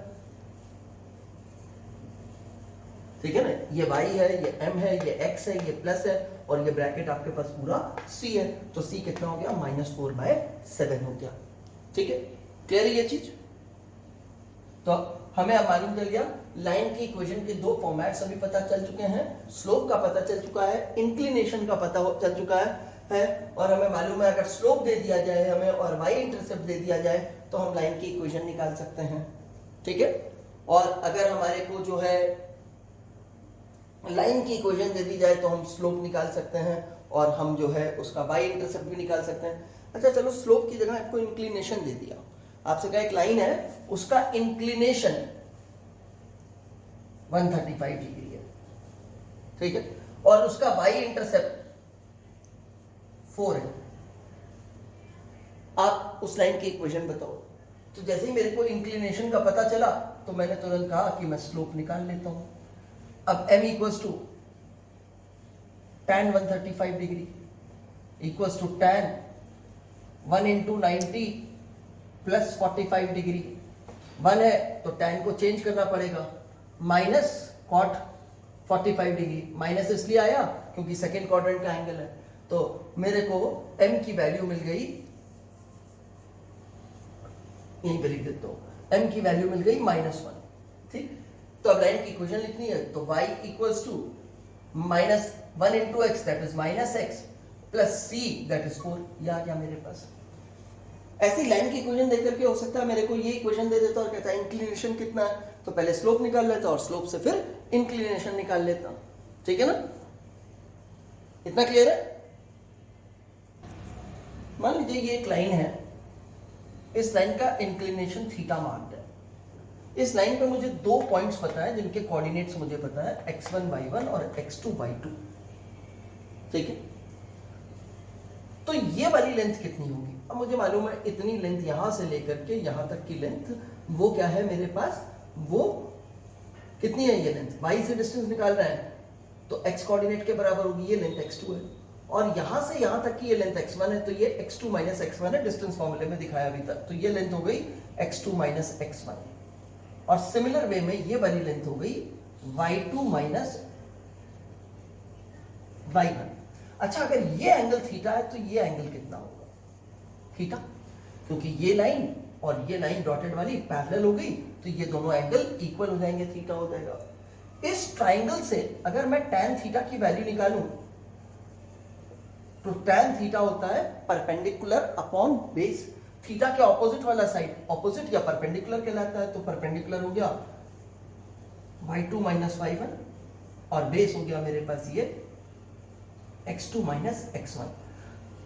ठीक है ना। ये y है, ये m है, ये x है, ये प्लस है और ये ब्रैकेट आपके पास पूरा c है। तो c कितना हो गया? -4/7 हो गया, ठीक है। क्लियर है ये चीज? तो हमें अब मालूम चल गया लाइन की इक्वेशन के दो फॉर्मेट्स अभी पता चल चुके हैं, स्लोप का पता चल चुका है, इंक्लिनेशन का पता चल चुका है और हमें मालूम है अगर स्लोप दे दिया जाए हमें और y इंटरसेप्ट दे दिया जाए तो हम लाइन की इक्वेशन निकाल सकते हैं, ठीक है। और अगर हमारे को जो है लाइन की इक्वेशन दे दी जाए तो हम स्लोप निकाल सकते हैं और हम जो है उसका y इंटरसेप्ट भी निकाल सकते हैं। अच्छा चलो, स्लोप की जगह आपको इंक्लिनेशन दे दिया, आपसे कहा एक लाइन है उसका इंक्लिनेशन 135 डिग्री है, ठीक है, और उसका y इंटरसेप्ट 4 है। आप उस लाइन की इक्वेशन बताओ। तो जैसे ही मेरे को इंक्लिनेशन का पता चला तो मैंने तुरंत कहा कि मैं स्लोप निकाल लेता हूं। अब m = tan 135 degree = tan 1 × 90 + 45 degree. 1 है तो tan को चेंज करना पड़ेगा, -cot 45 डिग्री। माइनस इसलिए आया क्योंकि सेकेंड क्वाड्रेंट का एंगल है। तो मेरे को m की वैल्यू मिल गई, यहीं पे लिख देता हूं, m की वैल्यू मिल गई -1, ठीक। तो अब लाइन की इक्वेशन लिखनी है तो y = -1 × x that is -x + c that is 4। ये आ गया मेरे पास। ऐसी लाइन की इक्वेशन देकर के हो सकता है मेरे को ये इक्वेशन दे देता और कहता है इंक्लिनेशन कितना है, तो पहले स्लोप निकाल लेता और स्लोप से फिर इंक्लिनेशन निकाल लेता, ठीक है ना। इतना क्लियर है? मान लीजिए ये एक लाइन है, इस लाइन का इंक्लिनेशन थीटा मार्क्ड है। इस लाइन पे मुझे दो पॉइंट्स पता है जिनके कोऑर्डिनेट्स मुझे पता है, x1 y1 और x2 y2, ठीक है। तो ये वाली लेंथ कितनी होगी? अब मुझे मालूम है इतनी लेंथ यहां से लेकर के यहां तक की लेंथ वो क्या है मेरे पास, वो कितनी है ये लेंथ, y से डिस्टेंस निकाल रहे हैं तो x कोऑर्डिनेट के बराबर होगी ये लेंथ x2 है, और यहां से यहां तक की ये लेंथ x1 है, तो ये x2 माइनस x1 है, डिस्टेंस फॉर्मूले में दिखाया अभी तक, तो ये लेंथ हो गई x2 माइनस x1, और सिमिलर वे में ये वाली लेंथ हो गई y2 माइनस y1। अच्छा, अगर ये एंगल थीटा है तो ये एंगल कितना होगा, थीटा, क्योंकि ये लाइन और ये लाइन डॉटेड वाली पैरेलल हो गई, तो ये दोनों एंगल इक्वल हो जाएंगे, थीटा हो जाएगा। इस ट्राइंगल से अगर मैं tan थीटा की वैल्यू निकालूं तो tan थीटा होता है परपेंडिकुलर अपॉन बेस, थीटा के ऑपोजिट वाला साइड ऑपोजिट या परपेंडिकुलर कहलाता है, तो परपेंडिकुलर हो गया y2 माइनस y1, और बेस हो गया मेरे पास ये x2 माइनस x1।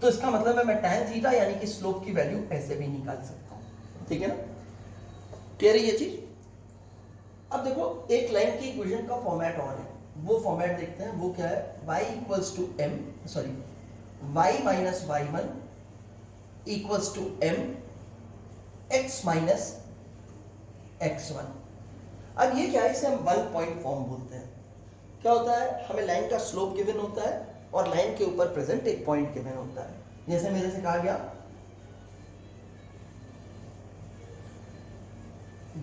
तो इसका मतलब है मैं tan थीटा यानी कि स्लोप की वैल्यू ऐसे भी निकाल सकता हूं, ठीक है ना, क्लियर है ये चीज। अब देखो एक लाइन की इक्वेशन का फॉर्मेट और है, वो फॉर्मेट देखते हैं, वो क्या है, y equals to m, sorry y minus y1 equals to m x minus x1। अब ये क्या है, इसे हम वन पॉइंट फॉर्म बोलते हैं। क्या होता है, हमें लाइन का स्लोप गिवन होता है और लाइन के ऊपर प्रेजेंट एक पॉइंट गिवन होता है, जैसे मेरे से कहा गया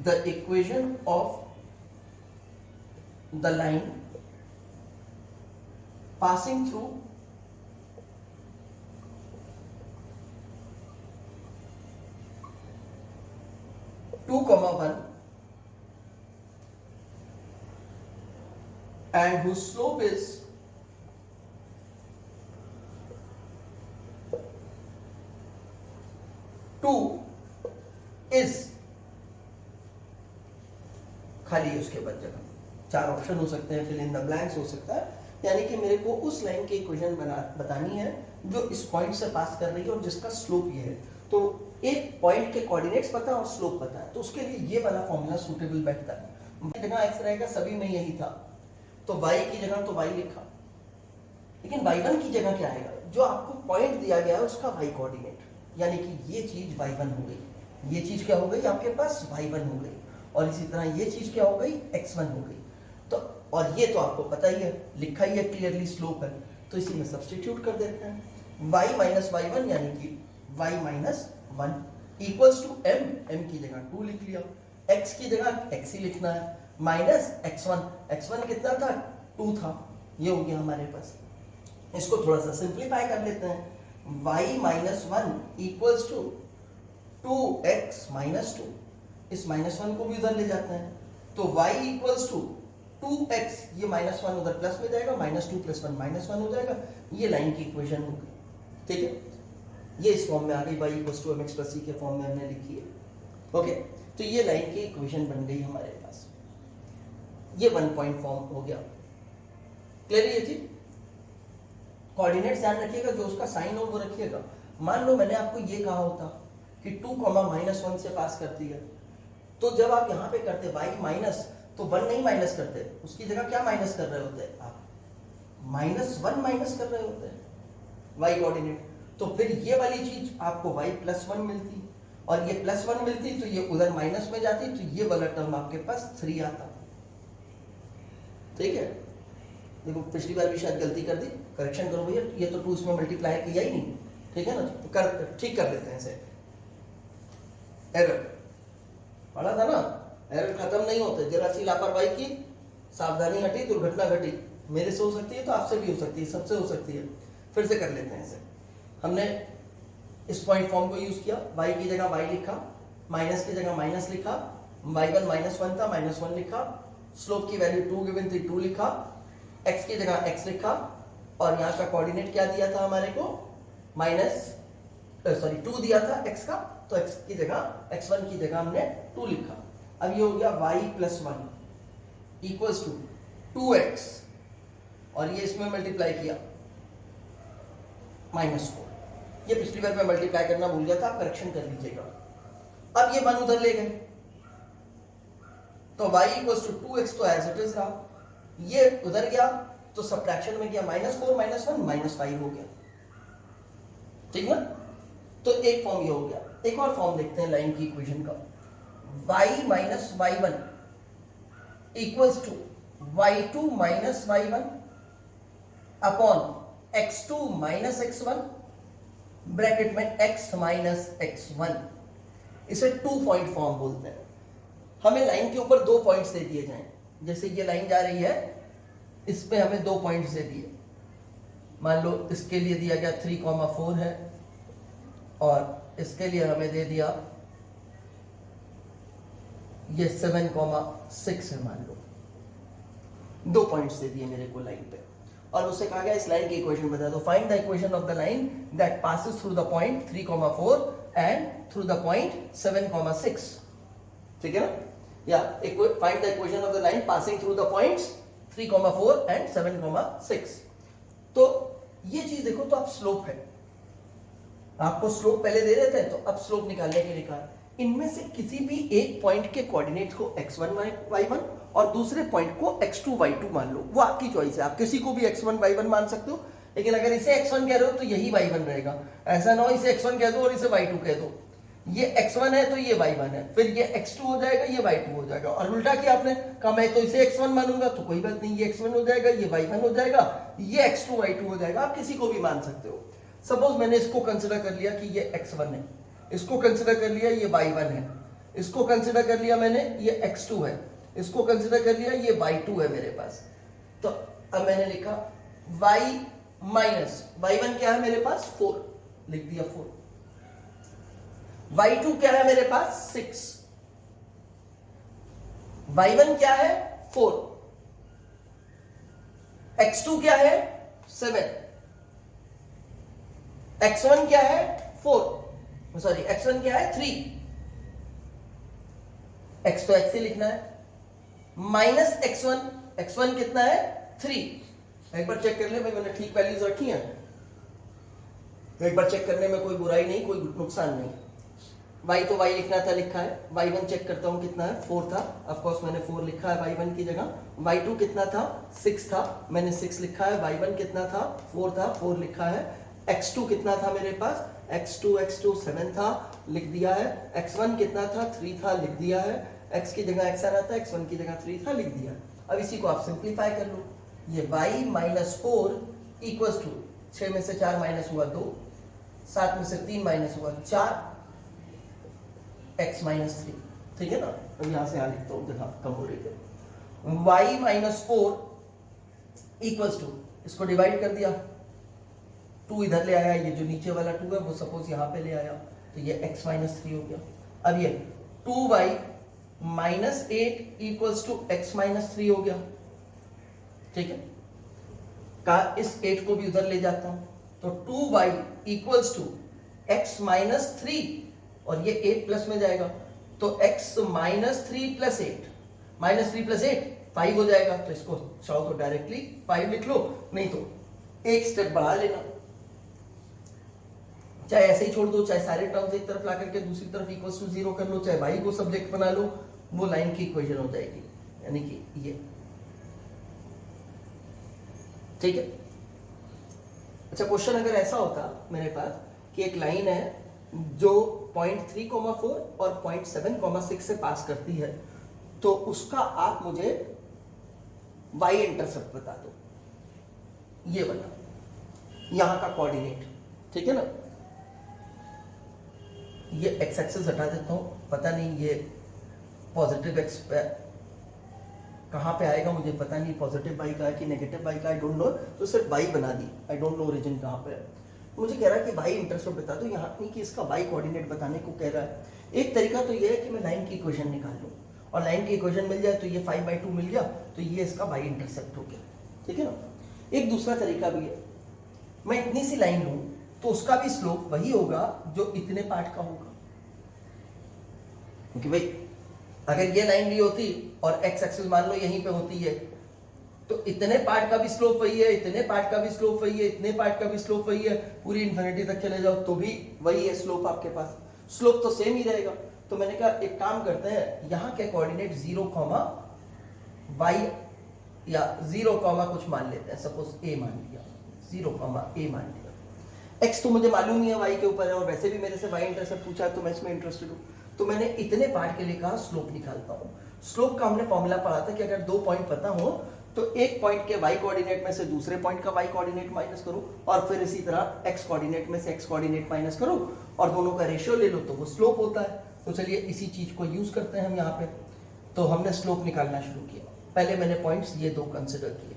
the equation of the line passing through two comma one and whose slope is two is खाली उसके बाद जगह, चार ऑप्शन हो सकते हैं, फिल इन द ब्लैंक्स हो सकता है, यानी कि मेरे को उस लाइन की इक्वेशन बतानी है जो इस पॉइंट से पास कर रही है और जिसका स्लोप ये है। तो एक पॉइंट के कोऑर्डिनेट्स पता और स्लोप पता है, तो उसके लिए ये वाला फॉर्मूला सूटेबल बैठता है। जगह x रहेगा, सभी में यही था, तो y की जगह तो y लिखा, लेकिन y1 की जगह क्या आएगा, जो आपको पॉइंट दिया गया है उसका y कोऑर्डिनेट, यानी कि ये चीज y1 हो गई, ये चीज क्या हो गई आपके पास y1 हो गई, और इसी तरह ये चीज क्या हो गई x1 हो गई। तो और ये तो आपको पता ही है, लिखा ही है क्लियरली स्लोप है, तो इसी में सब्स्टिट्यूट कर देते हैं, y माइनस y1 यानी कि y minus 1 equals to m की जगह 2 लिख लिया, x की जगह x ही लिखना है, माइनस x1 कितना था, 2 था, ये हो गया हमारे पास। इसको थोड़ा सा सिंप्लीफाई कर लेते हैं, y minus 1 equals to 2x minus 2, इस माइनस 1 को भी उधर ले जाते हैं, तो y इक्वल्स टू 2x, ये माइनस 1 उधर प्लस में जाएगा, माइनस 2 प्लस 1 माइनस 1 हो जाएगा, ये लाइन की इक्वेशन हो गई, ठीक है, ये इस फॉर्म में आ गई, y equals to mx plus c के फॉर्म में हमने लिखी है, ओके। तो ये लाइन की इक्वेशन बन गई हमारे पास, ये वन पॉइंट फॉर्म हो गया, क्लियर है ये चीज। कोऑर्डिनेट्स ध्यान रखिएगा, जो उसका साइन हो वो रखिएगा। मान लो मैंने आपको ये कहा होता कि 2 माइनस 1 से पास करती है, तो जब आप यहाँ पे करते y माइनस, तो 1 नहीं माइनस करते, उसकी जगह क्या माइनस कर रहे होते हैं आप, -1 माइनस कर रहे होते हैं y कोऑर्डिनेट, तो फिर ये वाली चीज आपको y प्लस 1 मिलती, और ये प्लस 1 मिलती तो ये उधर माइनस में जाती, तो ये वाला टर्म आपके पास 3 आता, ठीक है। देखो पिछली बार भी शायद गलती कर दी, करेक्शन करो भैया, ये तो 2 इसमें मल्टीप्लाई किया ही नहीं, ठीक है ना, तो कर ठीक कर लेते हैं इसे। एरर पढ़ा था ना, एरर खत्म नहीं होते, जरा सी लापरवाही की, सावधानी हटी, दुर्घटना घटी, मेरे से हो सकती है तो आपसे भी हो सकती है, सबसे हो सकती है। फिर से कर लेते हैं इसे, हमने इस पॉइंट फॉर्म को यूज किया, y की जगह y लिखा, माइनस की जगह माइनस लिखा, y1 -1 था, -1 लिखा, स्लोप की वैल्यू 2 गिवन थी, 2 लिखा, x की जगह x लिखा, और यहाँ का कोऑर्डिनेट क्या दिया था हमारे को, -2 दिया था x का, तो x की जगह x1 की जगह हमने 2 लिखा। अब ये हो गया y plus 1 equals to 2x, और ये इसमें मल्टीप्लाई किया -4, ये पिछली बार मैं मल्टीप्लाई करना भूल गया था, आप करेक्शन कर लीजिएगा। अब ये 1 उधर ले गए, तो y इक्वल्स टू 2x तो एज इट इज रहा, ये उधर गया तो सब्ट्रैक्शन में गया, -4 -1 -5 हो गया, ठीक ना। तो एक फॉर्म ये हो गया। एक और फॉर्म देखते हैं लाइन की इक्वेशन का, y minus y1 equals to y2 minus y1 upon x2 minus x1 bracket में x माइनस x1। इसे 2 पॉइंट फॉर्म बोलते हैं। हमें लाइन के ऊपर 2 पॉइंट्स दे दिए जाएं, जैसे ये लाइन जा रही है, इस पे हमें 2 पॉइंट्स दे दिए। मान लो इसके लिए दिया गया 3,4 है और इसके लिए हमें दे दिया ये 7,6 है। मान लो 2 पॉइंट्स दे दिए मेरे को लाइन पे और उससे कहा गया इस लाइन की इक्वेशन बता दो। Find the equation of the line that passes through the point 3,4 and through the point 7,6। ठीक है ना? या find the equation of the line passing through the points 3,4 and 7,6। तो ये चीज देखो, तो अब स्लोप है, आपको स्लोप पहले दे रहे थे तो अब स्लोप निकालने के लिए कहा इनमें से किसी भी एक पॉइंट के कोऑर्डिनेट को x1 y1 और दूसरे पॉइंट को x2 y2 मान लो। वो आपकी चॉइस है, आप किसी को भी x1 y1 मान सकते हो, लेकिन अगर इसे x1 कह रहे हो तो यही y1 रहेगा। ऐसा ना हो इसे x1 कह दो और इसे y2 कह दो। ये x1 है तो ये y1 है, फिर ये x2 हो जाएगा, ये y2 हो जाएगा। और उल्टा किया आपने, कहा मैं तो इसे x1 मानूंगा तो कोई बात नहीं, ये x1 हो जाएगा, ये y1 हो जाएगा, ये x2 y2 हो जाएगा। आप किसी को भी मान सकते हो। सपोज मैंने इसको कंसिडर कर लिया कि ये x1 है, इसको कंसिडर कर लिया ये y1 है, इसको कंसिडर कर लिया मैंने ये x2 है, इसको कंसिडर कर लिया ये y2 है मेरे पास। तो अब मैंने लिखा y माइनस y1 क्या है मेरे पास 4, लिख दिया 4। y2 क्या है मेरे पास 6, y1 क्या है 4, x2 क्या है 7, x1 क्या है 4, सॉरी x1 क्या है 3, x तो x से लिखना है, माइनस x1, x1 कितना है 3। एक बार चेक कर ले भाई मैंने ठीक वैल्यूज रखी हैं, एक बार चेक करने में कोई बुराई नहीं, कोई नुकसान नहीं। y तो y लिखना था, लिखा है। y1 चेक करता हूं कितना है 4 था, ऑफ कोर्स मैंने 4 लिखा है y1 की जगह। y2 कितना था 6 था, मैंने 6 लिखा है। y1 कितना था 4 था, 4 लिखा है। x2 कितना था मेरे पास x2 7 था, लिख दिया है। x1 कितना था 3 था, लिख दिया है। x की जगह x आना था, x1 की जगह 3 था, लिख दिया। अब इसी को आप सिंप्लीफाई कर लो। ये y माइनस 4 इक्वल्स टू 6 में से 4 माइनस हुआ 2, 7 में से 3 माइनस हुआ 4, x माइनस 3। ठीक है ना? तो यहां से यहां लिखता हूं, देखा कम हो रही है। y माइनस 4 इक्वल्स टू, इसको डिवाइड कर दिया, 2 इधर ले आया, ये जो नीचे वाला 2 है वो सपोज यहां पे ले आया, तो ये x माइनस 3 हो गया। अब ये 2y minus 8 equals to x minus 3 हो गया। ठीक है, का इस 8 को भी उधर ले जाता हूं, तो 2y equals to x minus 3 और ये 8 प्लस में जाएगा, तो x minus 3 plus 8, minus 3 plus 8 5 हो जाएगा। तो इसको चाहो तो डायरेक्टली 5 लिख लो, नहीं तो एक स्टेप बढ़ा लेना, चाहे ऐसे ही छोड़ दो, चाहे सारे टर्म्स एक तरफ ला करके दूसरी तरफ इक्वल्स टू 0 कर लो, चाहे y को सब्जेक्ट बना लो, वो लाइन की इक्वेशन हो जाएगी, यानी कि ये। ठीक है? अच्छा, क्वेश्चन अगर ऐसा होता मेरे पास कि एक लाइन है जो पॉइंट 3,4 और पॉइंट 7,6 से पास करती है, तो उसका आप मुझे y इंटरसेप्ट बता दो, ये वाला यहां का कोऑर्डिनेट। ठीक है ना? ये x एक्सिस हटा देता हूं, पता नहीं ये पॉजिटिव x पे कहां पे आएगा मुझे पता नहीं, पॉजिटिव y का है कि नेगेटिव y का, आई डोंट नो। तो सिर्फ y बना दी, आई डोंट नो ओरिजिन कहां पे है। मुझे कह रहा है कि y इंटरसेप्ट बता दो, यहाँ नहीं कि इसका y कोऑर्डिनेट बताने को कह रहा है। एक तरीका तो ये है कि मैं लाइन की इक्वेशन निकाल लूं, और लाइन की इक्वेशन मिल जाए तो ये 5/2 मिल गया, तो ये इसका y इंटरसेप्ट हो गया। ठीक है ना? एक दूसरा तरीका भी है, मैं इतनी सी लाइन लूं तो उसका भी स्लोप वही होगा जो इतने पार्ट का होगा, क्योंकि भाई अगर ये लाइन भी होती और x एक्सिस मान लो यहीं पे होती है, तो इतने पार्ट का भी स्लोप वही है, इतने पार्ट का भी स्लोप वही है, इतने पार्ट का भी स्लोप वही है, पूरी इन्फिनिटी तक चले जाओ तो भी वही है स्लोप आपके पास, स्लोप तो सेम ही रहेगा। तो मैंने कहा एक काम करते हैं, यहाँ के कोऑर्डिनेट 0, y या 0, कुछ मान लेते हैं, सपोज a मान लिया, 0, a मान लिया। x तो मुझे मालूम नहीं है y के ऊपर है, और वैसे भी मेरे से y इंटरसेप्ट पूछा है तो मैं इसमें इंटरेस्टेड हूँ, तो मैंने इतने पार्ट के लिए कहा स्लोप निकालता हूँ। स्लोप का हमने फॉर्मूला पढ़ा था कि अगर 2 पॉइंट पता हो तो एक पॉइंट के y कोऑर्डिनेट में से दूसरे पॉइंट का y कोऑर्डिनेट माइनस करो और फिर इसी तरह x कोऑर्डिनेट में से x कोऑर्डिनेट माइनस करो और दोनों का रेशियो ले लो तो वो स्लोप होता है। तो चलिए इसी चीज को यूज करते हैं हम यहाँ पे। तो हमने स्लोप निकालना शुरू किया। पहले मैंने पॉइंट्स ये दो कंसिडर किए।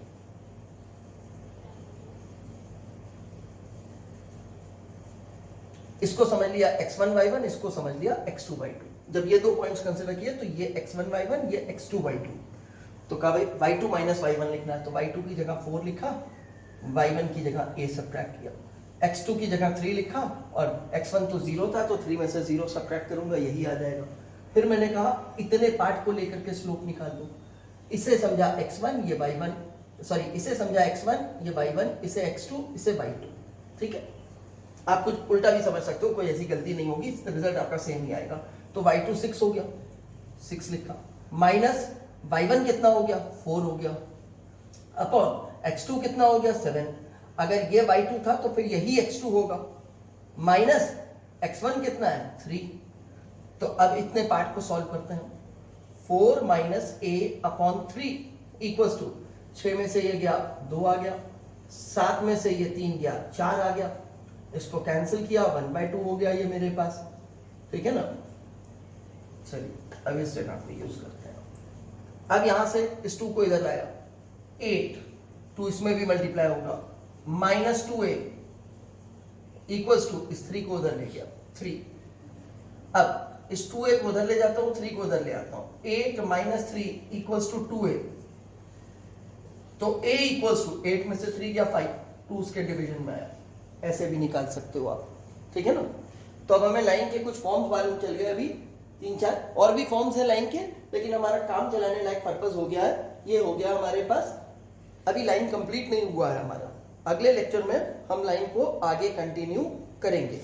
इसको समझ लिया x1 y1, इसको समझ लिया x2 y2। जब ये दो पॉइंट्स कंसिडर किए तो ये x1 y1, ये x2 y2। तो कहा भाई y2 माइनस y1 लिखना है, तो y2 की जगह 4 लिखा, y1 की जगह a सब्ट्रैक्ट किया, x2 की जगह 3 लिखा और x1 तो 0 था तो 3 में से 0 सब्ट्रैक्ट करूंगा, यही आ जाएगा। फिर मैंने कहा इतने पार्ट को लेकर के स्लोप निकाल लो। इसे समझा x1, ये y1, सॉरी इसे समझा x1, ये y1, इसे x2, इसे y2। ठीक है, आप कुछ उल्टा भी समझ सकते हो, कोई ऐसी गलती नहीं होगी, रिजल्ट आपका सेम ही आएगा। तो y2 6 हो गया, 6 लिखा, माइनस y1 कितना हो गया, 4 हो गया, अपॉन x2 कितना हो गया, 7। अगर ये y2 था तो फिर यही x2 होगा, माइनस x1 कितना है, 3। तो अब इतने पार्ट को सॉल्व करते हैं। 4 minus a upon 3 equals to 6 में से ये गया 2 आ गया, 7 में से ये 3 गया 4 आ गया, इसको कैंसिल किया 1/2 हो गया ये मेरे पास। ठीक है ना। चलिए अब इस जगह पे यूज करते हैं। अब यहां से इस 2 को इधर लाया, 8, 2 इसमें भी मल्टीप्लाई होगा, माइनस 2a इक्वल्स टू इस 3 को उधर ले गया 3। अब इस 2a को उधर ले जाता हूं, 3 को उधर ले आता हूं, 8 माइनस 3 इक्वल्स टू 2a। तो a इक्वल्स टू 8 में से 3 गया 5, 2 उसके डिवीजन में आया। ऐसे भी निकाल सकते हो आप। ठीक है ना। तो अब हमें लाइन के कुछ फॉर्म्स मालूम चल गए, अभी 3-4 और भी फॉर्म्स हैं लाइन के, लेकिन हमारा काम चलाने लायक पर्पस हो गया है, ये हो गया हमारे पास। अभी लाइन कंप्लीट नहीं हुआ है हमारा, अगले लेक्चर में हम लाइन को आगे कंटिन्यू करेंगे।